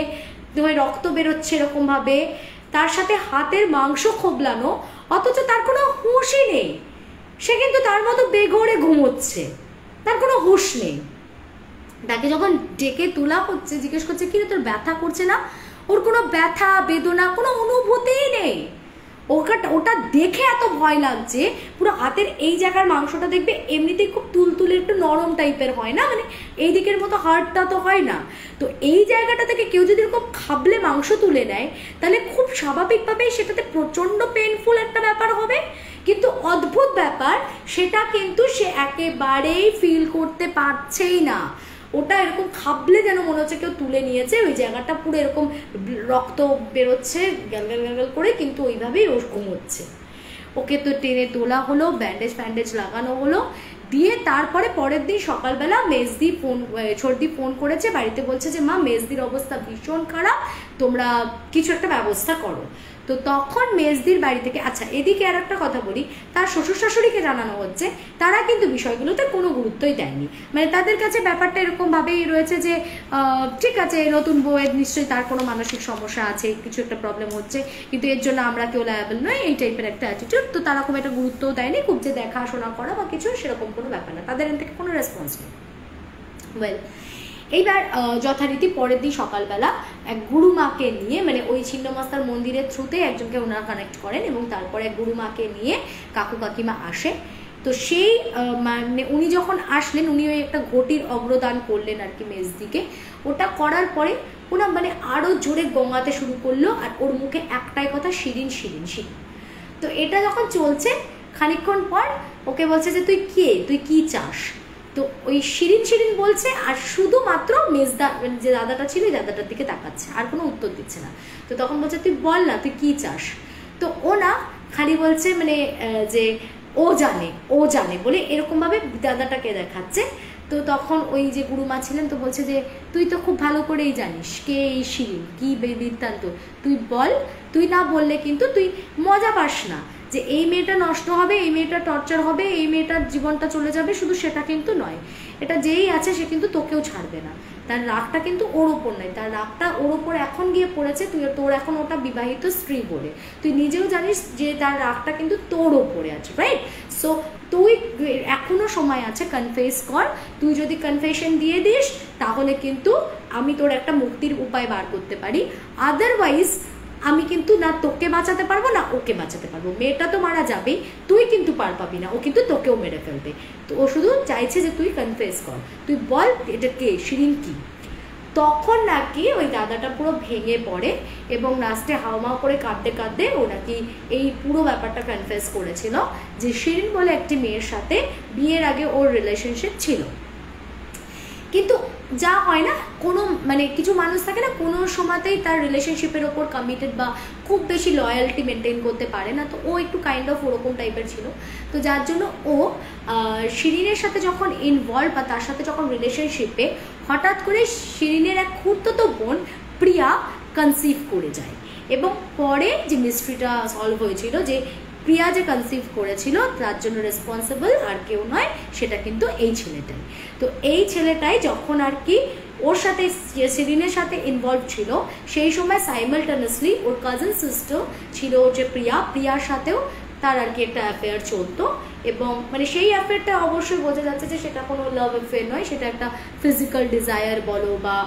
রক্ত বেরোচ্ছে এরকম ভাবে, তার সাথে হাতের মাংস খোবলানো, অথচ তার কোনো হুঁশই নেই। সে কিন্তু তার মতো বেঘরে ঘুমোচ্ছে, তার কোনো হুঁশ নেই। তাকে যখন ডেকে তোলা হচ্ছে, জিজ্ঞেস করছে কি রে তোর ব্যথা করছে না? ওর কোনো ব্যথা বেদনা কোনো অনুভূতিই নেই। ওটা দেখে এত ভয় লাগছে, পুরো হাতের এই জায়গার মাংসটা দেখবে এমনিতেই খুব তুলতুলে একটু নরম টাইপের হয় না, মানে এই দিকের মতো হাড়টা তো হয় না, তো এই জায়গাটা থেকে কেউ যদি এরকম খাবলে মাংস তুলে নেয় তাহলে খুব স্বাভাবিকভাবেই সেটাতে প্রচণ্ড পেনফুল একটা ব্যাপার হবে। কিন্তু অদ্ভুত ব্যাপার, সেটা কিন্তু সে একেবারেই ফিল করতে পারছেই না। ওটা এরকম খাবলে যেন মনে হচ্ছে কেউ তুলে নিয়েছে, ওই জায়গাটা পুরো এরকম রক্ত বেরোচ্ছে গ্যাল গ্যাল গ্যাল করে, কিন্তু ওইভাবেই ও ঘুমোচ্ছে। ওকে তো টেনে তোলা হলো, ব্যান্ডেজ ফ্যান্ডেজ লাগানো হলো, দিয়ে তারপরে পরের দিন সকালবেলা ছোটদি ফোন করেছে বাড়িতে, বলছে যে মা মেজদির অবস্থা ভীষণ খারাপ, তোমরা কিছু একটা ব্যবস্থা করো। তো তখন মেজদির বাড়ি থেকে, আচ্ছা এদিকে আর একটা কথা বলি, তার শ্বশুর শাশুড়িকে জানানো হচ্ছে, তারা কিন্তু বিষয়গুলোতে কোনো গুরুত্বই দেয়নি, মানে তাদের কাছে ব্যাপারটা এরকমভাবেই রয়েছে যে ঠিক আছে নতুন বউয়ের নিশ্চয়ই তার কোনো মানসিক সমস্যা আছে, কিছু একটা প্রবলেম হচ্ছে, কিন্তু এর জন্য আমরা কেউ লায়াবল নয়, এই টাইপের একটা অ্যাটিটিউড। তো তারা খুব একটা গুরুত্বও দেয়নি, খুব যে দেখাশোনা করা বা কিছু সেরকম কোনো ব্যাপার না, তাদের এর থেকে কোনো রেসপন্স নেই। ওয়েল, এইবার যথারীতি পরের দিন সকালবেলা এক গুরুমাকে নিয়ে, মানে ওই ছিন্নমস্তার মন্দিরের থ্রুতে একজনকে ওনারা কানেক্ট করেন, এবং তারপরে এক গুরুমাকে নিয়ে কাকু কাকিমা আসে। তো সেই মানে উনি যখন আসলেন, উনি ওই একটা ঘটির অগ্রদান করলেন আর কি মেজদিকে। ওটা করার পরে ওনা মানে আরও জোরে গঙ্গাতে শুরু করলো, আর ওর মুখে একটাই কথা, শিরিন শিরিন শিরিন। তো এটা যখন চলছে খানিকক্ষণ পর ওকে বলছে যে তুই কে, তুই কি চাস? তো ওই শিরিন শিরিন বলছে, আর শুধুমাত্র মেজদা যে দাদাটা ছিল ওই দাদাটার দিকে তাকাচ্ছে, আর কোনো উত্তর দিচ্ছে না। তো তখন বলছে তুই বল না তুই কি চাস? তো ও না খালি বলছে মানে যে ও জানে বলে এরকমভাবে দাদাটাকে দেখাচ্ছে। তো তখন ওই যে গুরুমা ছিলেন তো বলছে যে তুই তো খুব ভালো করেই জানিস কে এই শিরিন, কি বৃত্তান্ত, তুই বল, তুই না বললে কিন্তু তুই মজা পাস না, যে এই মেয়েটা নষ্ট হবে, এই মেয়েটা টর্চার হবে, এই মেয়েটার জীবনটা চলে যাবে, শুধু সেটা কিন্তু নয়, এটা যেই আছে সে কিন্তু তোকেও ছাড়বে না। তার রাগটা কিন্তু ওর ওপর নয়, তার রাগটা ওর ওপর এখন গিয়ে পড়েছে, তোর এখন ওটা বিবাহিত স্ত্রী বলে তুই নিজেও জানিস যে তার রাগটা কিন্তু তোর ওপরে আছে, রাইট? সো তুই এখনো সময় আছে, কনফেস কর। তুই যদি কনফেশন দিয়ে দিস তাহলে কিন্তু আমি তোর একটা মুক্তির উপায় বার করতে পারি, আদারওয়াইজ আমি কিন্তু না তোকে বাঁচাতে পারবো না ওকে বাঁচাতে পারবো, মেয়েটা তো মারা যাবেই, তুই কিন্তু পার পাবি না, ও কিন্তু তোকেও মেরে ফেলবে। তো ও শুধু চাইছে যে তুই কনফেস কর, তুই বল এটা কে, শিরিন কি। তখন নাকি ওই দাদাটা পুরো ভেঙে পড়ে এবং লাস্টে হাওমাও করে কাঁদতে কাঁদতে ও নাকি এই পুরো ব্যাপারটা কনফেস করেছিল যে শিরিন বলে একটি মেয়ের সাথে বিয়ের আগে ওর রিলেশনশিপ ছিল। কিন্তু যা হয় না, কোনো মানে কিছু মানুষ থাকে না কোনো সময়তেই তার রিলেশনশিপের ওপর কমিটেড বা খুব বেশি লয়্যালটি মেনটেন করতে পারে না, তো ও একটু কাইন্ড অফ ওরকম টাইপের ছিল। তো যার জন্য ও শিরিনের সাথে যখন ইনভলভ বা তার সাথে যখন রিলেশনশিপে, হঠাৎ করে শিরিনের এক খুঁড়তো বোন প্রিয়া কনসিভ করে যায়, এবং পরে যে মিস্ট্রিটা সলভ হয়েছিল যে প্রিয়া যে কনসিভ করেছিল তার জন্য রেসপন্সিবল আর কেউ নয়, সেটা কিন্তু এই ছেলেটাই। তো এই ছেলেটাই যখন আর কি ওর সাথে শিরিনের সাথে ইনভলভ ছিল, সেই সময় সাইমালটেনিয়াসলি ওর কাজিন সিস্টার ছিল যে প্রিয়ার সাথেও তার আর কি একটা অ্যাফেয়ার চলতো, এবং মানে সেই অ্যাফেয়ারটা অবশ্যই বোঝা যাচ্ছে যে সেটা কোনো লাভ অ্যাফেয়ার নয়, সেটা একটা ফিজিক্যাল ডিজায়ার বলো বা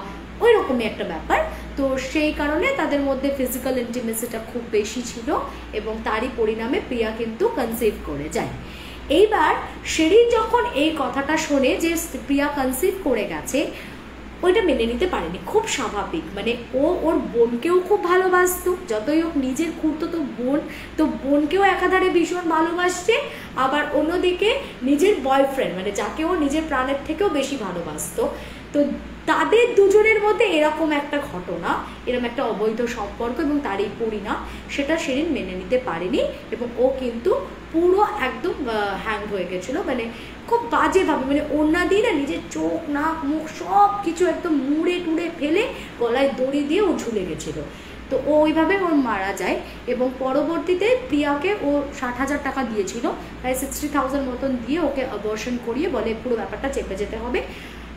ওই রকমই একটা ব্যাপার। তো সেই কারণে তাদের মধ্যে ফিজিক্যাল ইন্টিমেসিটা খুব বেশি ছিল, এবং তারই পরিণামে প্রিয়া কিন্তু কনসিভ করে যায়। এইবার শিরিন যখন এই কথাটা শোনে যে প্রিয়া কনসিভ করে গেছে, ওইটা মেনে নিতে পারেনি, খুব স্বাভাবিক, মানে ওর বোনকেও খুব ভালোবাসতো, যতই হোক নিজের খুঁড়তো বোন, তো বোনকেও একাধারে ভীষণ ভালোবাসছে, আবার অন্যদিকে নিজের বয়ফ্রেন্ড মানে যাকে ও নিজের প্রাণের থেকেও বেশি ভালোবাসতো, তো তাদের দুজনের মধ্যে এরকম একটা ঘটনা, এরকম একটা অবৈধ সম্পর্ক এবং তার এই পরিণাম, সেটা শিরিন মেনে নিতে পারেনি এবং ও কিন্তু পুরো একদম হ্যাং হয়ে গেছিলো, মানে খুব বাজেভাবে, মানে ওড়না দিয়ে না নিজের চোখ নাক মুখ সব কিছু একদম মুড়ে টুড়ে ফেলে গলায় দড়ি দিয়ে ও ঝুলে গেছিলো। তো ও ওইভাবে ওর মারা যায় এবং পরবর্তীতে প্রিয়াকে ও 60,000 টাকা দিয়েছিল, প্রায় 60,000 মতন দিয়ে ওকে অ্যাবর্শন করিয়ে বলে পুরো ব্যাপারটা চেপে যেতে হবে।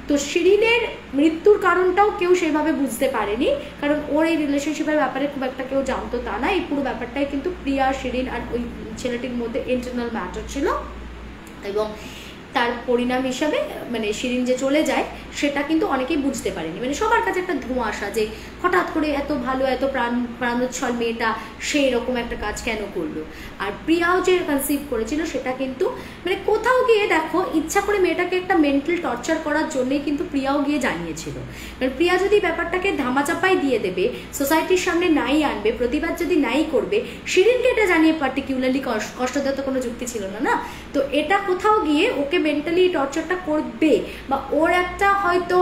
তো শিরিনের মৃত্যুর কারণটাও কেউ সেভাবে বুঝতে পারেনি, কারণ ওর এই রিলেশনশিপের ব্যাপারে খুব একটা কেউ জানতো তা না। এই পুরো ব্যাপারটাই কিন্তু প্রিয়া, শিরিন আর ওই ছেলেটির মধ্যে ইন্টারনাল ম্যাটার ছিল এবং তার পরিণাম হিসাবে মানে শিরিন যে চলে যায় সেটা কিন্তু অনেকেই বুঝতে পারেনি, মানে সবার কাছে একটা ধোঁয়াশা যে হঠাৎ করে এত ভালো এত প্রাণোচ্ছল মেয়েটা সে এরকম একটা কাজ কেন করলো। আর প্রিয়াও যে কনসিভ করেছিল সেটা কিন্তু মানে কোথাও গিয়ে দেখো ইচ্ছা করে মেয়েটাকে একটা মেন্টাল টর্চার করার জন্যই কিন্তু প্রিয়াও গিয়ে জানিয়েছিল। কারণ প্রিয়া যদি ব্যাপারটাকে ধামাচাপাই দিয়ে দেবে, সোসাইটির সামনে নাই আনবে, প্রতিবাদ যদি নাই করবে, শিরিনকে এটা জানিয়ে পার্টিকুলারলি কষ্ট দেওয়ার তো কোনো যুক্তি ছিল না না। তো এটা কোথাও গিয়ে ওকে মেন্টালি টর্চারটা করবে বা ওর একটা হয়তো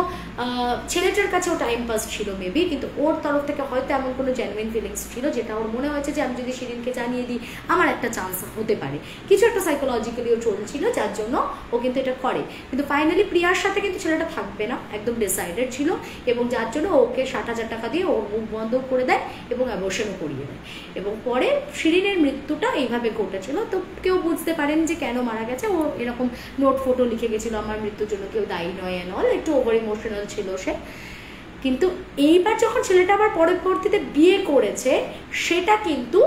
ছেলেটার কাছেও টাইম পাস ছিল মেবি, কিন্তু ওর তরফ থেকে হয়তো এমন কোনো জেনুইন ফিলিংস ছিল যেটা ওর মনে হয়েছে যে আমি যদি শিরিনকে জানিয়ে দিই আমার একটা চান্স হতে পারে, কিছু একটা সাইকোলজিক্যালিও চলছিল যার জন্য ও কিন্তু এটা করে। কিন্তু ফাইনালি প্রিয়ার সাথে কিন্তু ছেলেটা থাকবে না, একদম ডিসাইডেড ছিল এবং যার জন্য ওকে 60,000 টাকা দিয়ে ওর মুখ বন্ধ করে দেয় এবং অ্যাবর্শনও করিয়ে দেয়। এবং পরে শিরিনের মৃত্যুটা এইভাবে ঘটেছিল। তো কেউ বুঝতে পারেন যে কেন মারা গেছে, ও এরকম নোট ফটো লিখে গেছিল আমার মৃত্যুর জন্য কেউ দায়ী নয় অ্যান্ড অল, একটু ওভার ইমোশনাল ছিল সে। কিন্তু এইবার যখন ছেলেটা আবার পরবর্তীতে বিয়ে করেছে সেটা কিন্তু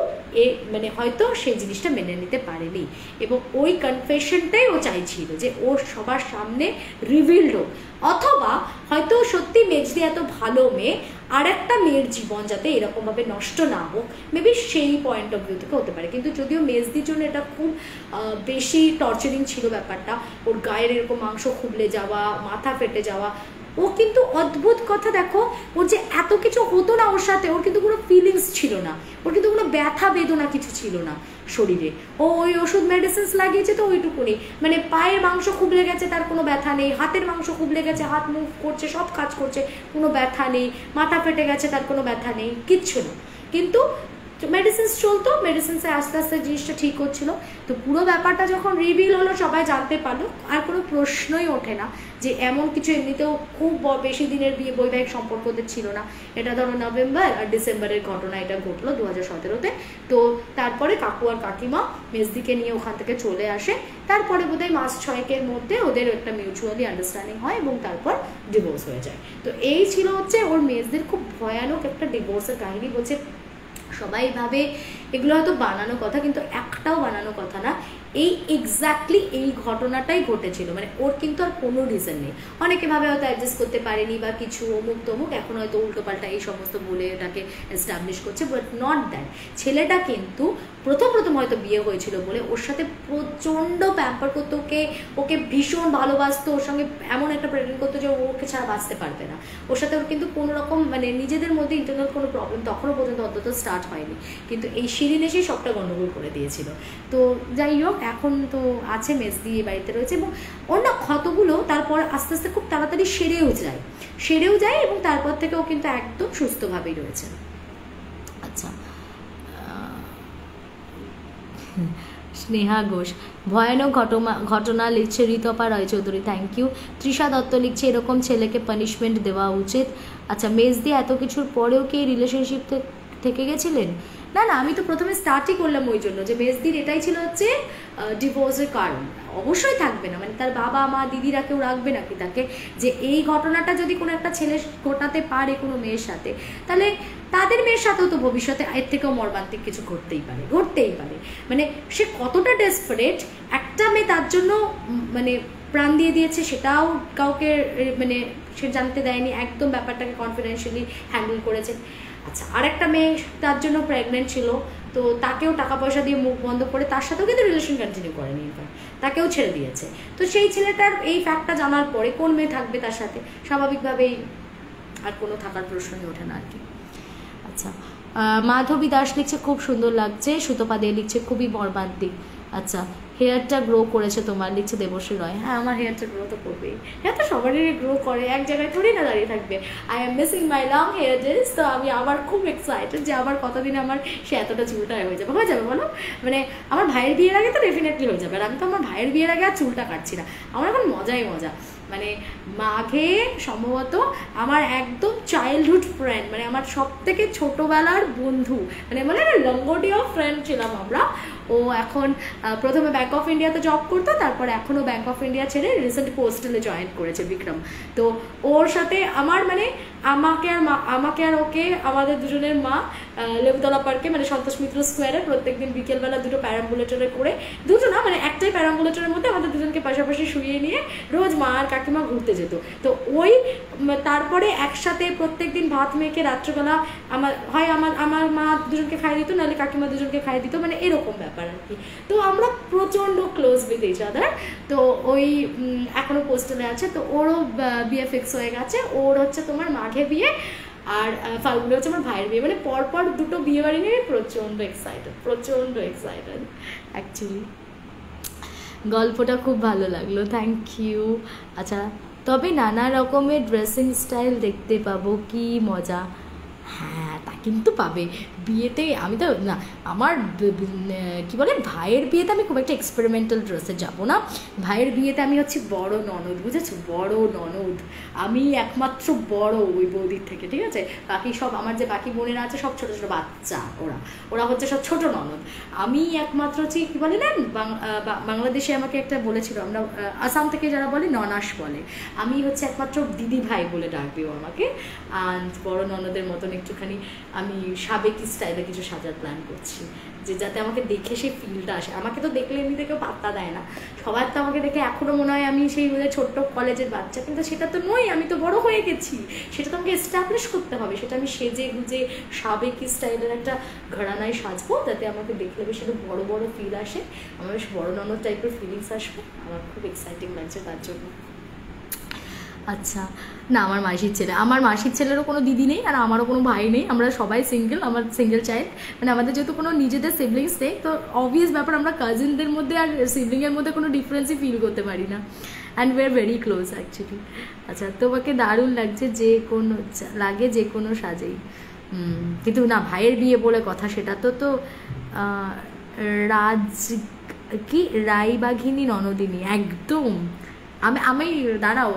মানে হয়তো সেই জিনিসটা মেনে নিতে পারেনি এবং ওই কনফেশনটাই ও চাইছিল যে ওর সবার সামনে রিভিলড হোক, অথবা হয়তো সত্যি মেজদি এত ভালো মেয়ে আর একটা মেয়ের জীবন যাতে এরকমভাবে নষ্ট না হোক, মেবি সেই পয়েন্ট অফ ভিউ থেকে হতে পারে। কিন্তু যদিও মেজদির জন্য এটা খুব বেশি টর্চারিং ছিল ব্যাপারটা, ওর গায়ের এরকম মাংস খুবলে যাওয়া, মাথা ফেটে যাওয়া, ও কিন্তু অদ্ভুত কথা দেখো, ওর যে এত কিছু হতো না ওর সাথে, ওর কিন্তু কোনো ফিলিংস ছিল না, ওর কিন্তু কোনো ব্যথা বেদনা কিছু ছিল না শরীরে। ও ওই ওষুধ মেডিসিনস লাগিয়েছে তো ওইটুকুনি, মানে পায়ের মাংস খুবলে গেছে তার কোনো ব্যথা নেই, হাতের মাংস খুবলে গেছে হাত মুভ করছে সব কাজ করছে কোনো ব্যথা নেই, মাথা ফেটে গেছে তার কোনো ব্যথা নেই, কিচ্ছু না। কিন্তু মেডিসিনস চলতো, মেডিসিনসে আস্তে আস্তে জিনিসটা ঠিক হচ্ছিল। তো পুরো ব্যাপারটা যখন রিভিল হলো সবাই জানতে পারলো, আর কোনো প্রশ্নই ওঠে না যে এমন কিছু এমনিতেও খুব বেশি দিনের বিয়ে বৈবাহিক সম্পর্ক ওদের ছিল না। এটা ধরো নভেম্বর আর ডিসেম্বরের ঘটনা, এটা ঘটলো 2017-তে। তো তারপরে কাকু আর কাকিমা মেজদিকে নিয়ে ওখান থেকে চলে আসে, তারপরে বোধহয় মাস 6-এর মধ্যে ওদের একটা মিউচুয়ালি আন্ডারস্ট্যান্ডিং হয় এবং তারপর ডিভোর্স হয়ে যায়। তো এই ছিল হচ্ছে ওর মেজদির খুব ভয়ানক একটা ডিভোর্সের কাহিনী। বলছে সবাই ভাবে এগুলো হয়তো বানানো কথা, কিন্তু একটাও বানানো কথা না, এই এক্স্যাক্টলি এই ঘটনাটাই ঘটেছিল। মানে ওর কিন্তু আর কোনো রিজন নেই, অনেকে ভাবে হয়তো অ্যাডজাস্ট করতে পারেনি বা কিছু অমুক তমুক, এখন হয়তো উল্টোপাল্টা এই সমস্ত বলে এটাকে এস্টাবলিশ করছে, বাট নট দ্যাট। ছেলেটা কিন্তু প্রথম হয়তো বিয়ে হয়েছিল বলে ওর সাথে প্রচণ্ড প্যাম্পার করতো, ওকে ভীষণ ভালোবাসতো, ওর সঙ্গে এমন একটা প্রেজেন্ট করতো যে ওকে ছাড়া বাঁচতে পারবে না। ওর সাথে ওর কিন্তু কোনো রকম মানে নিজেদের মধ্যে ইন্টারনাল কোনো প্রবলেম তখনও পর্যন্ত অন্তত স্টার্ট হয়নি, কিন্তু এই শিরিন এসেই সবটা গণ্ডগোল করে দিয়েছিল। তো যাই হোক, এখন তো আছে মেজদি বাড়িতে রয়েছে এবং ওর না ক্ষতগুলো তারপর আস্তে আস্তে খুব তাড়াতাড়ি সেরেও যায় এবং তারপর থেকে ও কিন্তু একদম সুস্থভাবেই রয়েছে। আচ্ছা, স্নেহা ঘোষ ভয়ানক ঘটনা লিখছে ঋতপা রায়চৌধুরী, থ্যাংক ইউ। তৃষা দত্ত লিখছে এরকম ছেলেকে পানিশমেন্ট দেওয়া উচিত। আচ্ছা, মেজদি এত কিছুর পরেও কি রিলেশনশিপ থেকে গেছিলেন? না, আমি তো প্রথমে স্টার্টই করলাম ওই জন্য যে মেজদির এটাই ছিল হচ্ছে ডিভোর্সের কারণ। অবশ্যই থাকবে না, মানে তার বাবা মা দিদিরা কেউ রাখবে নাকি তাকে, যে এই ঘটনাটা যদি কোনো একটা ছেলে ঘটাতে পারে কোনো মেয়ের সাথে, তাহলে তাদের মেয়ের সাথেও তো ভবিষ্যতে এর থেকেও মর্মান্তিক কিছু ঘটতেই পারে। মানে সে কতটা ডেসপারেট, একটা মেয়ে তার জন্য মানে প্রাণ দিয়ে দিয়েছে, সেটাও কাউকে মানে সে জানতে দেয়নি, একদম ব্যাপারটাকে কনফিডেন্সিয়ালি হ্যান্ডেল করেছে। আচ্ছা, আরেকটা মেয়ে তার জন্য প্রেগনেন্ট ছিল, তো তাকেও টাকা পয়সা দিয়ে মুখ বন্ধ করে তার সাথেও কিন্তু রিলেশন কন্টিনিউ করেনি, তাকেও ছেড়ে দিয়েছে। তো সেই ছেলেটার এই ফ্যাক্টটা জানার পরে কোন মেয়ে থাকবে তার সাথে? স্বাভাবিকভাবেই আর কোনো থাকার প্রশ্নই ওঠে না আর কি। আচ্ছা, মাধবী দাস লিখছে খুব সুন্দর লাগছে, সুতপা দে লিখছে খুবই মর্মান্তিক। আচ্ছা, হেয়ারটা গ্রো করেছে তোমার, লিখছে দেবশ্রী রয়। হ্যাঁ, আমার হেয়ারটা গ্রো তো করবেই, হেয়ার তো সবারই গ্রো করে, এক জায়গায় থোড়ি না দাঁড়িয়ে থাকবে। I am missing my long hair days. তো আমি আবার খুব এক্সাইটেড যে আবার কতদিনে আমার সে এতটা চুলটা হয়ে যাবে, হয়ে যাবে বলো? মানে আমার ভাইয়ের বিয়ের আগে তো ডেফিনেটলি হয়ে যাবে। আর আমি তো আমার ভাইয়ের বিয়ের আগে আর চুলটা কাটছি না, আমার এখন মজাই মজা। মানে মাঘে সম্ভবত আমার একদম চাইল্ডহুড ফ্রেন্ড, মানে আমার সব থেকে ছোটোবেলার বন্ধু, মানে লঙ্গোটিয়া ফ্রেন্ড ছিলাম আমরা। ও এখন প্রথমে ব্যাঙ্ক অফ ইন্ডিয়াতে জব করতো, তারপরে এখনও ব্যাঙ্ক অফ ইন্ডিয়া ছেড়ে রিসেন্ট পোস্টেলে জয়েন করেছে, বিক্রম। তো ওর সাথে আমার মানে আমাকে আর ওকে, আমাদের দুজনের মা লেবুতলা পার্কে মানে সন্তোষ মিত্র স্কোয়ারে প্রত্যেকদিন বিকেলবেলা দুটো প্যারাম্বুলেটরে করে, দুটো না মানে একটাই প্যারাম্বুলেটরের মধ্যে আমাদের দুজনকে পাশাপাশি শুয়ে নিয়ে রোজ মা আর কাকিমা ঘুরতে যেত। তো ওই তারপরে একসাথে প্রত্যেকদিন ভাত মেখে রাত্রেবেলা আমার মা দুজনকে খাইয়ে দিত, নাহলে কাকিমা দুজনকে খাইয়ে দিত, মানে এরকম ব্যাপার আর কি। তো আমরা প্রচণ্ড ক্লোজ উইথ ইচ আদার। তো ওই এখনও পোস্টেলে আছে। তো ওরও বিয়ে ফিক্স হয়ে গেছে, ওর হচ্ছে তোমার মাঘে বিয়ে, আর ফাল্গুনে হচ্ছে আমার ভাইয়ের বিয়ে। মানে পরপর দুটো বিয়ে বাড়ি নিয়ে প্রচণ্ড এক্সাইটেড অ্যাকচুয়ালি। গল্পটা খুব ভালো লাগলো, থ্যাংক ইউ। আচ্ছা, তবে নানা রকমের ড্রেসিং স্টাইল দেখতে পাবো, কি মজা। হ্যাঁ, তা কিন্তু পাবে বিয়েতে। আমি তো না, আমার কি বলে ভাইয়ের বিয়েতে আমি খুব একটা এক্সপেরিমেন্টাল ড্রেসে যাবো না। ভাইয়ের বিয়েতে আমি হচ্ছি বড় ননদ, বুঝেছো? বড় ননদ আমি, একমাত্র বড় ওই বৌদির থেকে, ঠিক আছে? বাকি সব আমার যে বাকি বোনেরা আছে সব ছোটো ছোটো বাচ্চা, ওরা হচ্ছে সব ছোটো ননদ। আমি একমাত্র হচ্ছি কী বলে না, বাংলাদেশে আমাকে একটা বলেছিল, আমরা আসাম থেকে যারা বলে ননাস বলে, আমি হচ্ছে একমাত্র দিদি ভাই বলে ডাকবেও আমাকে। আর বড় ননদের মতন একটুখানি আমি সাবেকি স্টাইলে কিছু সাজার প্ল্যান করছি, যে যাতে আমাকে দেখে সেই ফিলটা আসে। আমাকে তো দেখলে এমনিতে কেউ পাত্তা দেয় না, সবার তো আমাকে দেখে এখনও মনে হয় আমি সেই ছোট্ট কলেজের বাচ্চা, কিন্তু সেটা তো নই, আমি তো বড় হয়ে গেছি। সেটা তো আমাকে এস্টাবলিশ করতে হবে, সেটা আমি সেজে গুজে সাবেকি স্টাইলের একটা ঘরানায় সাজবো, যাতে আমাকে দেখলে বেশ একটু বড় বড় ফিল আসে, আমার বেশ বড় ননদ টাইপের ফিলিংস আসবে। আমার খুব এক্সাইটিং লাগছে তার জন্য। আচ্ছা, না আমার মাসির ছেলেরও কোনো দিদি নেই, আর আমারও কোনো ভাই নেই, আমরা সবাই সিঙ্গেল, আমার সিঙ্গেল চাইল্ড। মানে আমাদের যেহেতু কোনো নিজেদের সিবলিংস নেই, তো অবভিয়াস ব্যাপার, আমরা কাজিনদের মধ্যে আর সিবলিংয়ের মধ্যে কোনো ডিফারেন্সই ফিল করতে পারি না, and we are very close actually. আচ্ছা, তোমাকে দারুণ লাগছে যে কোনো সাজেই। কিন্তু না, ভাইয়ের বিয়ে বলে কথা, সেটা তো রায়বাঘিনী ননদিনী একদম। আমি দাঁড়াও,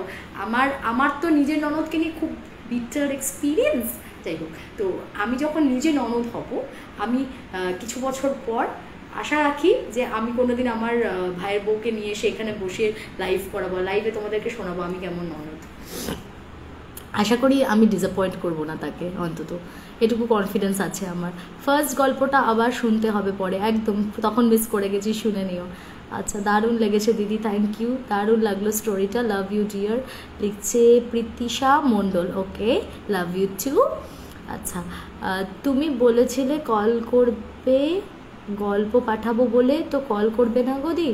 আমার তো নিজের ননদকে নিয়ে খুব বিটার এক্সপিরিয়েন্স। যাই হোক, তো আমি যখন নিজে ননদ হব, আমি কিছু বছর পর আশা রাখি যে আমি কোনোদিন আমার ভাইয়ের বউকে নিয়ে এসে এখানে বসে লাইভ করাবো, লাইভে তোমাদেরকে শোনাবো আমি কেমন ননদ। আশা করি আমি ডিসঅ্যাপয়েন্ট করবো না তাকে, অন্তত এটুকু কনফিডেন্স আছে আমার। ফার্স্ট গল্পটা আবার শুনতে হবে পরে, একদম তখন মিস করে গেছি, শুনে নিও। আচ্ছা, দারুণ লেগেছে দিদি, থ্যাংক ইউ, দারুণ লাগলো স্টোরিটা, লাভ ইউ ডিয়ার। লিখছে প্রীতিশা মণ্ডল, ওকে, লাভ ইউ টু। আচ্ছা, তুমি বলেছিলে কল করবে, গল্প পাঠাবো বলে, তো কল করবে না গো দি?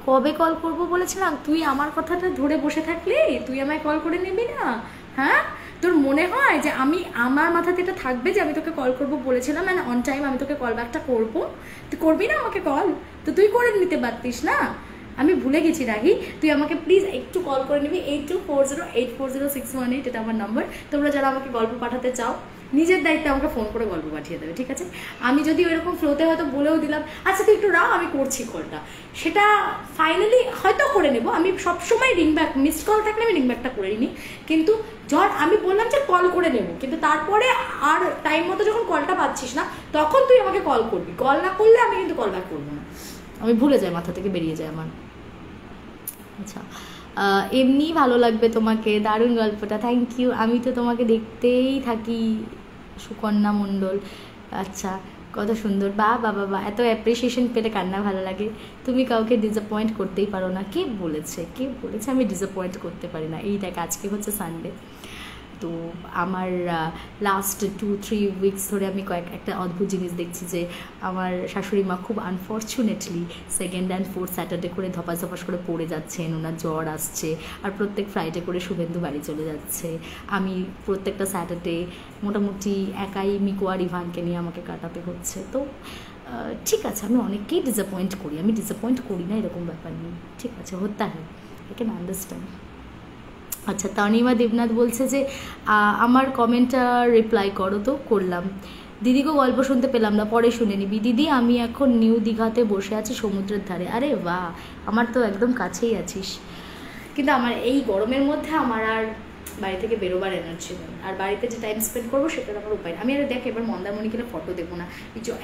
কবে কল করবো বলেছিলাম? তুই আমার কথাটা ধরে বসে থাকলে তুই আমায় কল করে নিবি না? হ্যাঁ, তোর মনে হয় যে আমার মাথাতে এটা থাকবে যে আমি তোকে কল করবো বলেছিলাম, মানে অন টাইম আমি তোকে কল ব্যাকটা করবো? তুই করবি না আমাকে কল? তো তুই করে নিতে পারতিস না? আমি ভুলে গেছি রাহি, তুই আমাকে প্লিজ একটু কল করে নিবি। 8240840618 এটা আমার নাম্বার। তোমরা যারা আমাকে গল্প পাঠাতে চাও, নিজের দায়িত্বে আমাকে ফোন করে গল্প পাঠিয়ে দেবে, ঠিক আছে? আমি যদি ওইরকম ফ্লোতে হয়তো বলেও দিলাম, আচ্ছা তুই একটু রাও, আমি করছি কলটা, সেটা ফাইনালি হয়তো করে নেবো। আমি সবসময় রিংব্যাক, মিসড কল থাকলে আমি রিংব্যাকটা করে নিই, কিন্তু ধর আমি বললাম যে কল করে নেবো, কিন্তু তারপরে আর টাইম মতো যখন কলটা পাচ্ছিস না, তখন তুই আমাকে কল করবি। কল না করলে আমি কিন্তু কল ব্যাক করবো না, আমি ভুলে যাই, মাথা থেকে বেরিয়ে যায় আমার। আচ্ছা, এমনি ভালো লাগবে তোমাকে, দারুণ গল্পটা, থ্যাংক ইউ। আমি তো তোমাকে দেখতেই থাকি, সুকন্যা মণ্ডল। আচ্ছা, কত সুন্দর, বা এত অ্যাপ্রিসিয়েশন পেলে কান্না ভালো লাগে। তুমি কাউকে ডিসঅ্যাপয়েন্ট করতেই পারো না, কে বলেছে আমি ডিসঅ্যাপয়েন্ট করতে পারি না? এই দেখ, আজকে হচ্ছে সানডে, তো আমার লাস্ট 2-3 উইকস ধরে আমি একটা অদ্ভুত জিনিস দেখছি যে আমার শাশুড়ি মা খুব unfortunately 2nd and 4th Saturday করে ধপাস করে পড়ে যাচ্ছেন, ওনার জ্বর আসছে, আর প্রত্যেক ফ্রাইডে করে শুভেন্দু বাড়ি চলে যাচ্ছে। আমি প্রত্যেকটা স্যাটারডে মোটামুটি একাই মিকো আর ইভানকে নিয়ে আমাকে কাটাতে হচ্ছে। তো ঠিক আছে, আমি অনেককেই ডিসঅ্যাপয়েন্ট করি, আমি ডিসঅ্যাপয়েন্ট করি না এরকম ব্যাপার নেই, ঠিক আছে, হতে হয়, আই ক্যান আন্ডারস্ট্যান্ড। আচ্ছা, তনিমা দেবনাথ বলছে যে আমার কমেন্টটা রিপ্লাই করো, তো করলাম। দিদিকে গল্প শুনতে পেলাম না, পরে শুনে নিবি। দিদি আমি এখন নিউ দীঘাতে বসে আছি সমুদ্রের ধারে। আরে বাহ, আমার তো একদম কাছেই আছিস। কিন্তু আমার এই গরমের মধ্যে আমার আর বাড়ি থেকে বেরোবার এনার্জি নেই, আর বাড়িতে যে টাইম স্পেন্ড করবো সেটার আমার উপায়। আমি আর দেখ এবার মন্দারমণিকে ফটো দেবো না,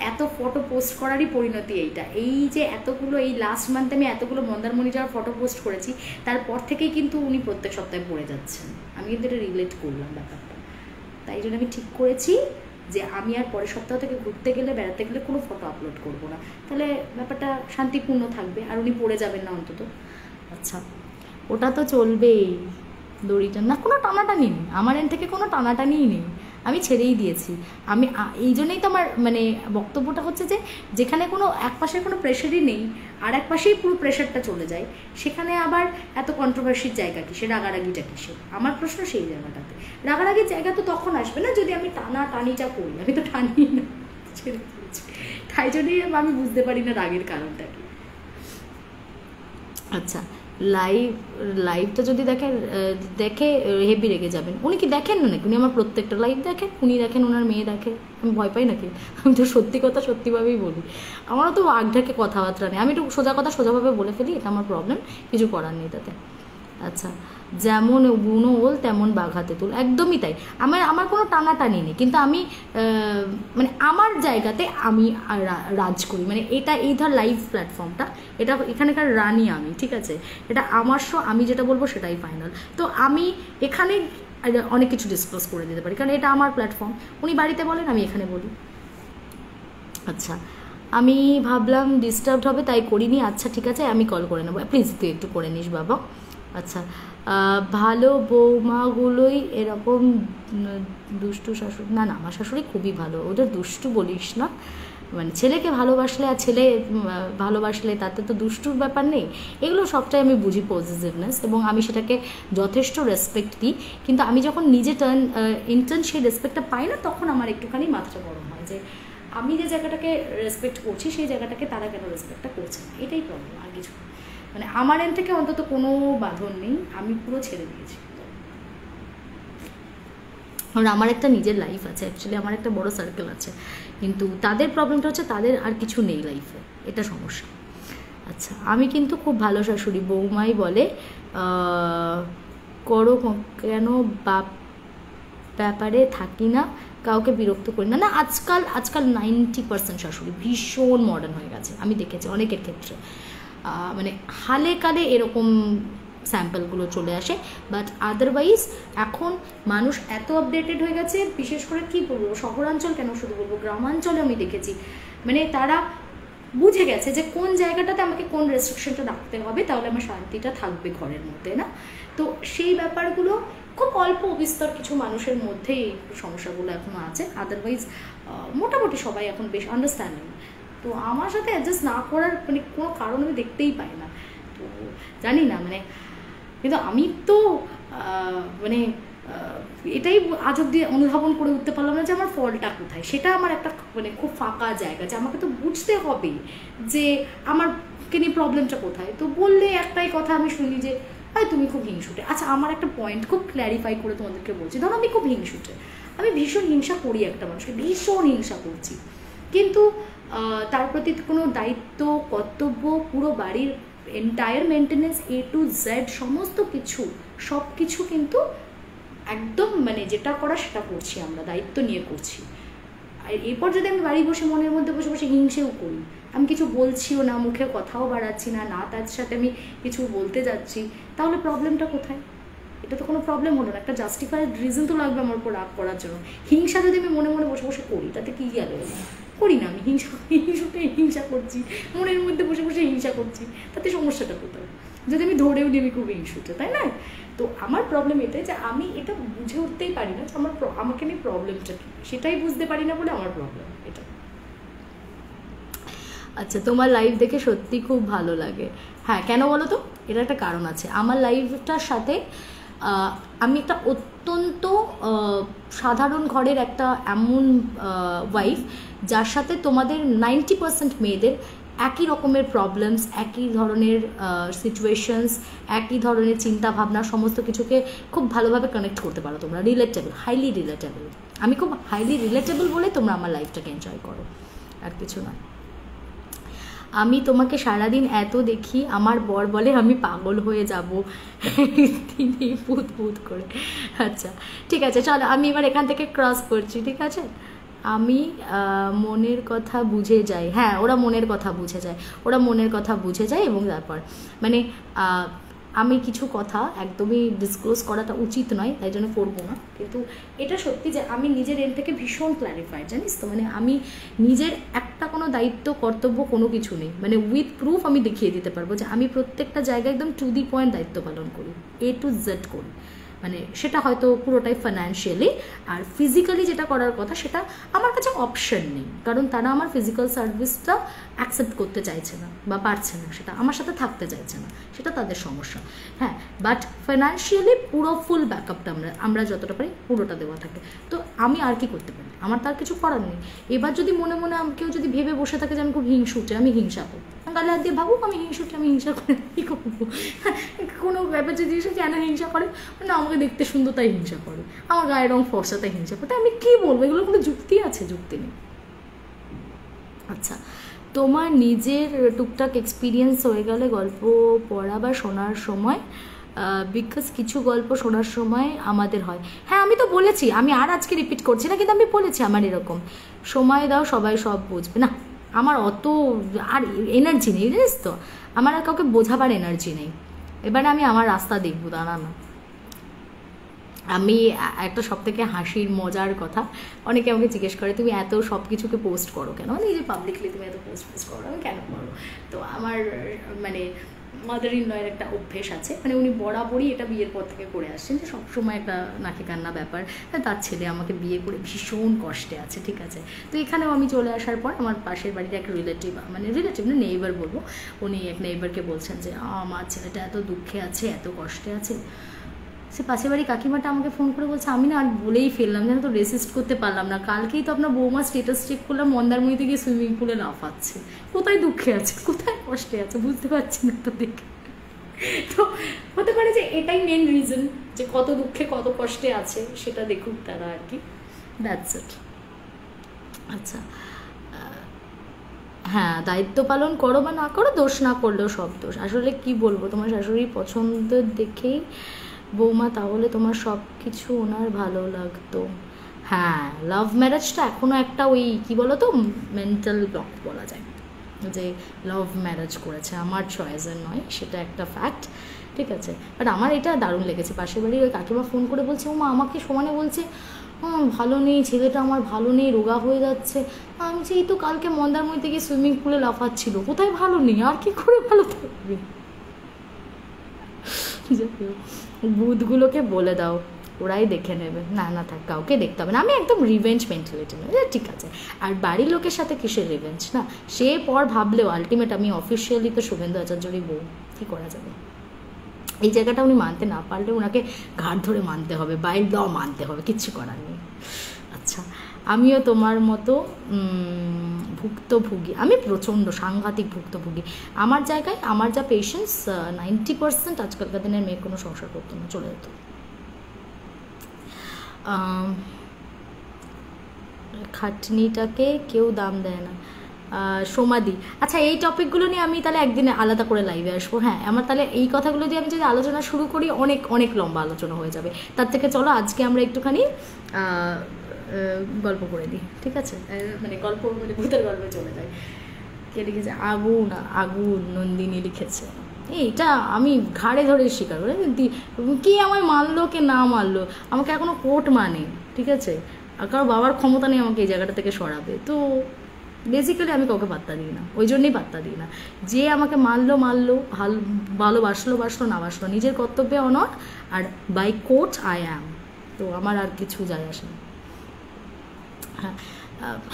এত ফটো পোস্ট করারই পরিণতি এইটা। এই যে এতগুলো, এই লাস্ট মান্থে আমি এতগুলো মন্দারমণি যাওয়ার ফটো পোস্ট করেছি, তারপর থেকেই কিন্তু উনি প্রত্যেক সপ্তাহে পড়ে যাচ্ছেন। আমি কিন্তু এটা রিলেট করলাম ব্যাপারটা, তাই জন্য আমি ঠিক করেছি যে আমি আর পরের সপ্তাহ থেকে ঘুরতে গেলে, বেড়াতে গেলে কোনো ফটো আপলোড করবো না, তাহলে ব্যাপারটা শান্তিপূর্ণ থাকবে আর উনি পড়ে যাবেন না অন্তত। আচ্ছা, ওটা তো চলবেই, দড়িটা না, কোনো টানাটানি নেই আমার এন থেকে, কোনো টানাটানিই নেই, আমি ছেড়েই দিয়েছি। আমি এই জন্যই তো আমার মানে বক্তব্যটা হচ্ছে যে যেখানে কোনো এক পাশে কোনো প্রেশারই নেই আর এক পাশেই পুরো প্রেশারটা চলে যায়, সেখানে আবার এত কন্ট্রোভার্সির জায়গা কিসে, রাগারাগিটা কিসে? আমার প্রশ্ন সেই জায়গাটাতে। রাগারাগির জায়গা তো তখন আসবে না যদি আমি টানিটা করি, আমি তো টানি না, ছেড়ে দিয়েছি। তাই জন্যই আমি বুঝতে পারি না রাগের কারণটা কি। আচ্ছা, লাইভটা যদি দেখে হেভি রেগে যাবেন। উনি কি দেখেন না নাকি? উনি আমার প্রত্যেকটা লাইভ দেখেন, উনি দেখেন, ওনার মেয়ে দেখে, আমি ভয় পাই নাকি? আমি তো সত্যি কথা সত্যিভাবেই বলি, আমারও তো আগ ঢাকে কথাবার্তা নেই, আমি একটু সোজা কথা সোজাভাবে বলে ফেলি, এটা আমার প্রবলেম, কিছু করার নেই তাতে। আচ্ছা, যেমন বুনো ওল তেমন বাঘাতে তুল, একদমই তাই। আমার কোনো টানাটানি নেই, কিন্তু আমি মানে আমার জায়গাতে আমি রাজ করি, মানে এটা এই ধর লাইভ প্ল্যাটফর্মটা, এটা এখানেকার রানী আমি, ঠিক আছে, এটা আমার শো, আমি যেটা বলবো সেটাই ফাইনাল। তো আমি এখানে অনেক কিছু ডিসকাস করে দিতে পারি, কারণ এটা আমার প্ল্যাটফর্ম। উনি বাড়িতে বলেন, আমি এখানে বলি। আচ্ছা, আমি ভাবলাম ডিস্টার্বড হবে তাই করিনি। আচ্ছা ঠিক আছে, আমি কল করে নেবো, প্লিজ তুই একটু করে নিস বাবা। আচ্ছা, ভালো বৌমাগুলোই এরকম দুষ্টু শাশুড়ি? না না, আমার শাশুড়ি খুবই ভালো, ওদের দুষ্টু বলিস না, মানে ছেলেকে ভালোবাসলে আর ছেলে ভালোবাসলে তাতে তো দুষ্টুর ব্যাপার নেই, এগুলো সবটাই আমি বুঝি পজিটিভনেস, এবং আমি সেটাকে যথেষ্ট রেসপেক্ট দিই। কিন্তু আমি যখন নিজে ইন্টার্ন সেই রেসপেক্টটা পাই না, তখন আমার একটুখানি মাথাটা গরম হয় যে আমি যে জায়গাটাকে রেসপেক্ট করছি সেই জায়গাটাকে তারা কেন রেসপেক্টটা করছে না, এটাই প্রবলেম, আর কিছু। মানে আমার এন থেকে অন্তত কোনো বাঁধন নেই, আমি পুরো ছেড়ে দিয়েছি। কারণ আমার একটা নিজের লাইফ আছে, অ্যাকচুয়ালি আমার একটা বড় সার্কেল আছে, কিন্তু তাদের প্রবলেমটা হচ্ছে তাদের আর কিছু নেই লাইফে, এটা সমস্যা। আচ্ছা, আমি কিন্তু খুব ভালো শাশুড়ি, বৌমাই বলে করো কেন ব্যাপারে থাকি না, কাউকে বিরক্ত করি না। না, আজকাল 90% শাশুড়ি ভীষণ মডার্ন হয়ে গেছে, আমি দেখেছি অনেকের ক্ষেত্রে, মানে হালে কালে এরকম স্যাম্পলগুলো চলে আসে, বাট আদারওয়াইজ এখন মানুষ এত আপডেটেড হয়ে গেছে, বিশেষ করে কী বলবো, শহরাঞ্চল কেন শুধু বলবো, গ্রামাঞ্চলে আমি দেখেছি, মানে তারা বুঝে গেছে যে কোন জায়গাটাতে আমাকে কোন রেস্ট্রিকশনটা রাখতে হবে, তাহলে আমার শান্তিটা থাকবে ঘরের মধ্যে, না? তো সেই ব্যাপারগুলো খুব অল্প বিস্তর কিছু মানুষের মধ্যেই সমস্যাগুলো এখনও আছে, আদারওয়াইজ মোটামুটি সবাই এখন বেশ আন্ডারস্ট্যান্ডিং। তো আমার সাথে অ্যাডজাস্ট না করার মানে কোনো কারণ আমি দেখতেই পাই না, তো জানি না মানে, কিন্তু আমি তো মানে এটাই আজ অব্দি অনুধাবন করে উঠতে পারলাম না যে আমার ফলটা কোথায়, সেটা আমার একটা মানে খুব ফাঁকা জায়গা, যে আমাকে তো বুঝতে হবে যে আমারকে নিয়ে প্রবলেমটা কোথায়। তো বললে একটাই কথা আমি শুনি যে তুমি খুব হিংসুটে। আচ্ছা, আমার একটা পয়েন্ট খুব ক্ল্যারিফাই করে তোমাদেরকে বলছি, ধরো আমি খুব হিংসুটে, আমি ভীষণ হিংসা করি একটা মানুষকে, ভীষণ হিংসা করছি, কিন্তু তার প্রতি কোনো দায়িত্ব কর্তব্য, পুরো বাড়ির entire maintenance A to Z সমস্ত কিছু, সব কিছু কিন্তু একদম মানে যেটা করা সেটা করছি, আমরা দায়িত্ব নিয়ে করছি। আর এরপর যদি আমি বাড়ি বসে মনের মধ্যে বসে বসে হিংসেও করি, আমি কিছু বলছিও না, মুখে কথাও বাড়াচ্ছি না, না তার সাথে আমি কিছু বলতে যাচ্ছি, তাহলে প্রবলেমটা কোথায়? এটা তো কোনো প্রবলেম হলো না, একটা জাস্টিফাইড রিজন তো লাগবে আমার উপর রাগ করার জন্য। হিংসা যদি আমি মনে মনে বসে বসে করি, তাতে কী গেল? করি না, আমি হিংসা করছি, মনের মধ্যে বসে বসে হিংসা করছি, তাতে সমস্যাটা কোথায়? যদি আমি ধরেও নিই আমি খুব হিংসুটে, তাই না? তো আমার প্রবলেম এটাই যে আমি এটা বুঝে উঠতেই পারি না, আমাকে নিয়ে প্রবলেমটা কী, সেটাই বুঝতে পারি না বলে আমার প্রবলেম এটা। আচ্ছা, তোমার লাইভ দেখে সত্যি খুব ভালো লাগে। হ্যাঁ, কেন বলো তো? এটা একটা কারণ আছে, আমার লাইভটার সাথে আমি একটা অত্যন্ত সাধারণ ঘরের একটা এমন ওয়াইফ যার সাথে তোমাদের 90% মেয়েদের একই রকমের প্রবলেমস, একই ধরনের সিচুয়েশনস, একই ধরনের চিন্তা ভাবনা, সমস্ত কিছুকে খুব ভালোভাবে কানেক্ট করতে পারো তোমরা। Relatable, highly relatable. আমি খুব হাইলি রিলেটেবল বলে তোমরা আমার লাইফটাকে এনজয় করো, আর কিছু নয়। আমি তোমাকে সারাদিন এত দেখি, আমার বর বলে আমি পাগল হয়ে যাব তিনি পুত পুত করে। আচ্ছা ঠিক আছে, চলো আমি এবার এখান থেকে ক্রস করছি, ঠিক আছে। আমি মনের কথা বুঝে যাই, হ্যাঁ ওরা মনের কথা বুঝে যায়, ওরা মনের কথা বুঝে যায়। এবং তারপর মানে আমি কিছু কথা একদমই ডিসক্লোজ করাটা উচিত নয়, তাই জন্য করবো না, কিন্তু এটা সত্যি যে আমি নিজের এর থেকে ভীষণ ক্ল্যারিফাইড, জানিস তো। মানে আমি নিজের একটা কোনো দায়িত্ব কর্তব্য কোনো কিছু নেই, মানে উইথ প্রুফ আমি দেখিয়ে দিতে পারবো যে আমি প্রত্যেকটা জায়গায় একদম টু দি পয়েন্ট দায়িত্ব পালন করি, A to Z করি। মানে সেটা হয়তো পুরোটাই ফাইন্যান্সিয়ালি, আর ফিজিক্যালি যেটা করার কথা সেটা আমার কাছে অপশন নেই, কারণ তারা আমার ফিজিক্যাল সার্ভিসটা অ্যাকসেপ্ট করতে চাইছে না বা পারছে না, সেটা আমার সাথে থাকতে চাইছে না, সেটা তাদের সমস্যা। হ্যাঁ, বাট ফাইন্যান্সিয়ালি পুরো ফুল ব্যাকআপটা আমরা যতটা পারি পুরোটা দেওয়া থাকে। তো আমি আর কি করতে পারি, আমার তার কিছু করার নেই। এবার যদি মনে মনে কেউ যদি ভেবে বসে থাকে যে আমি খুব হিংসুটে, আমি হিংসা করব, গালে হাত দিয়ে ভাবুক আমি হিংসুটে, আমি হিংসা করে কী করবো? কোনো ব্যাপার যদি এসে কেন হিংসা করে, না আমাকে দেখতে সুন্দর তাই হিংসা করে, আমার গায়ের রং ফর্সা তাই হিংসা করে, আমি কী বলবো? এগুলো কোনো যুক্তি আছে? যুক্তি নেই। আচ্ছা, তোমার নিজের টুকটাক এক্সপিরিয়েন্স হয়ে গেলে গল্প পড়া বা শোনার সময়, বিকজ কিছু গল্প শোনার সময় আমাদের হয়। হ্যাঁ আমি তো বলেছি, আমি আর আজকে রিপিট করছি না, কিন্তু আমি বলেছি আমার এরকম সময় দাও সবাই সব বুঝবে না। আমার অত আর এনার্জি নেই, জানিস তো, আমার আর কাউকে বোঝাবার এনার্জি নেই। এবারে আমি আমার রাস্তা দেখবো, দাঁড়ানো। আমি একটা সব থেকে হাসির মজার কথা, অনেকে আমাকে জিজ্ঞেস করে তুমি এত সব কিছুকে পোস্ট করো কেন, মানে এই যে পাবলিকলি তুমি এত পোস্ট করো, আমি কেন করো? তো আমার মানে মাদার ইন লয়ের একটা অভ্যেস আছে, মানে উনি বরাবরই এটা বিয়ের পর থেকে করে আসছেন, যে সবসময় একটা নাকে কান্না ব্যাপার। তার ছেলে আমাকে বিয়ে করে ভীষণ কষ্টে আছে, ঠিক আছে। তো এখানেও আমি চলে আসার পর আমার পাশের বাড়ির এক রিলেটিভ, মানে রিলেটিভ না নেইবার বলবো, উনি এক নেইবারকে বলছেন যে আমার ছেলেটা এত দুঃখে আছে, এত কষ্টে আছে। সে পাশের বাড়ি কাকিমাটা আমাকে ফোন করে বলছে আমি না আর বলেই ফেললাম, যেন তো রেসিস্ট করতে পারলাম না, কালকেই তো আপনার বৌমা স্টেটাস চেক করলাম মন্দারমণিতে গিয়ে সুইমিং পুলে লাফাচ্ছে, কোথায় দুঃখে আছে, কোথায় কষ্টে আছে বুঝতে পারছি না তো দেখে। তো হতে পারে যে এটাই মেন রিজন, যে কত দুঃখে কত কষ্টে আছে সেটা দেখুক তারা আর কি, দ্যাটস ইট। আচ্ছা হ্যাঁ, দায়িত্ব পালন করো বা না করো, দোষ না করলেও সব দোষ। আসলে কি বলবো, তোমার শাশুড়ির পছন্দ দেখেই বৌমা, তাহলে তোমার সব কিছু ওনার ভালো লাগতো। হ্যাঁ, লাভ ম্যারেজটা এখনও একটা ওই কী বলো তো মেন্টাল ব্লক বলা যায়, যে লাভ ম্যারেজ করেছে, আমার চয়েসের নয়, সেটা একটা ফ্যাক্ট, ঠিক আছে। বাট আমার এটা দারুণ লেগেছে, পাশের বাড়ির ওই কাকিমা ফোন করে বলছে ও মা আমাকে সমানে বলছে ভালো নেই, ছেলেটা আমার ভালো নেই, রোগা হয়ে যাচ্ছে। আমি এই তো কালকে মন্দারমণি থেকে সুইমিং পুলে লাফাচ্ছিল, কোথায় ভালো নেই, আর কি করে ভালো থাকবে? ভূতগুলোকে বলে দাও, ওরাই দেখে নেবে। না না থাক, কাউকে দেখতে হবে না, আমি একদম রিভেঞ্জ মেন্টালিটি নয়, ঠিক আছে। আর বাড়ির লোকের সাথে কিসের রিভেঞ্জ, না সে পর ভাবলেও আলটিমেট আমি অফিসিয়ালি তো শুভেন্দু আচার্যরই বউ, কী করা যাবে? এই জায়গাটা উনি মানতে না পারলে ওনাকে ঘাট ধরে মানতে হবে, বাই ল মানতে হবে, কিচ্ছু করার নেই। আচ্ছা, আমিও তোমার মতো ভুক্তভোগী, আমি প্রচণ্ড সাংঘাতিক ভুক্তভোগী। আমার জায়গায় আমার যা পেশেন্স, 90% আজকালকার দিনের মেয়ে কোনো সংসার করতো না, চলে যেত। খাটনিটাকে কেউ দাম দেয় না, সমাধি। আচ্ছা, এই টপিকগুলো নিয়ে আমি তাহলে একদিনে আলাদা করে লাইভে আসবো। হ্যাঁ, আমার তাহলে এই কথাগুলো দিয়ে আমি যদি আলোচনা শুরু করি অনেক অনেক লম্বা আলোচনা হয়ে যাবে, তার থেকে চলো আজকে আমরা একটুখানি গল্প করে দিই, ঠিক আছে। মানে গল্প মানে ভূতের গল্পে চলে যায়। কে লিখেছে? আগুন, আগুন নন্দিনী লিখেছে। এইটা আমি ঘাড়ে ধরে স্বীকার করি, কে আমায় মারলো কে না মারলো, আমাকে এখনও কোর্ট মানে, ঠিক আছে। আর কারো বাবার ক্ষমতা নেই আমাকে এই জায়গাটা থেকে সরাবে। তো বেসিক্যালি আমি কাউকে পাত্তা দিই না, ওই জন্যই পাত্তা দিই না। যে আমাকে মারলো মারলো, ভালোবাসলো বাসলো, না বাসলো, নিজের কর্তব্যে অনড়, আর বাই কোর্ট আই অ্যাম। তো আমার আর কিছু যায় আসে না। হ্যাঁ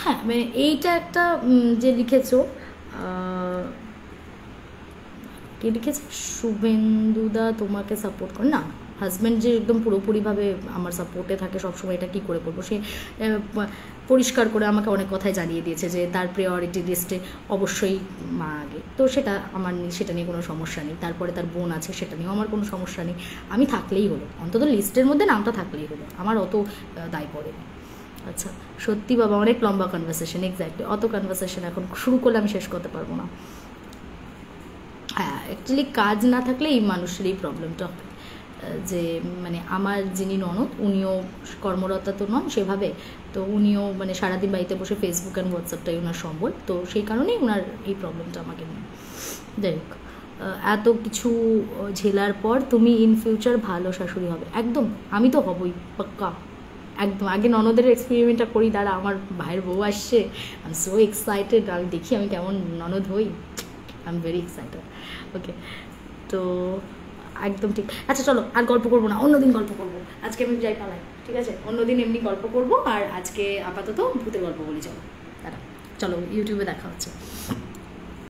হ্যাঁ, মানে এইটা একটা যে লিখেছো, কে লিখেছে? শুভেন্দুদা তোমাকে সাপোর্ট করে না, হাজব্যান্ড যে একদম পুরোপুরিভাবে আমার সাপোর্টে থাকে সবসময়, এটা কী করে বলবো, সে পরিষ্কার করে আমাকে অনেক কথাই জানিয়ে দিয়েছে যে তার প্রায়োরিটি লিস্টে অবশ্যই মা আগে। তো সেটা আমার সেটা নিয়ে কোনো সমস্যা নেই। তারপরে তার বোন আছে, সেটা নিয়েও আমার কোনো সমস্যা নেই। আমি থাকলেই হলো, অন্তত লিস্টের মধ্যে নামটা থাকলেই হলো, আমার অত দায় পড়ে না। আচ্ছা, সত্যি বাবা অনেক লম্বা কনভারসেশন, এক্স্যাক্টলি অত কনভারসেশন এখন শুরু করলে আমি শেষ করতে পারবো না। হ্যাঁ, অ্যাকচুয়ালি কাজ না থাকলে এই মানুষের এই প্রবলেমটা হয়, যে মানে আমার যিনি ননদ উনিও কর্মরতা তো নন সেভাবে, তো উনিও মানে সারাদিন বাড়িতে বসে ফেসবুক অ্যান্ড হোয়াটসঅ্যাপটাই ওনার সম্বল, তো সেই কারণেই ওনার এই প্রবলেমটা আমাকে নিয়ে। যাই হোক, এত কিছু ঝেলার পর তুমি ইন ফিউচার ভালো শাশুড়ি হবে, একদম আমি তো হবই পাক্কা, একদম। আগে ননদের এক্সপেরিমেন্টটা করি, দাঁড়া আমার ভাইয়ের বউ আসছে, আই এম সো এক্সাইটেড, আমি দেখি আমি কেমন ননদ হই, আই এম ভেরি এক্সাইটেড। ওকে, তো একদম ঠিক। আচ্ছা চলো আর গল্প করবো না, অন্যদিন গল্প করবো, আজকে আমি যাই পালাই, ঠিক আছে? অন্যদিন এমনি গল্প করবো, আর আজকে আপাতত ভূতের গল্প বলি। চলো দাঁড়া, চলো ইউটিউবে দেখা হচ্ছে।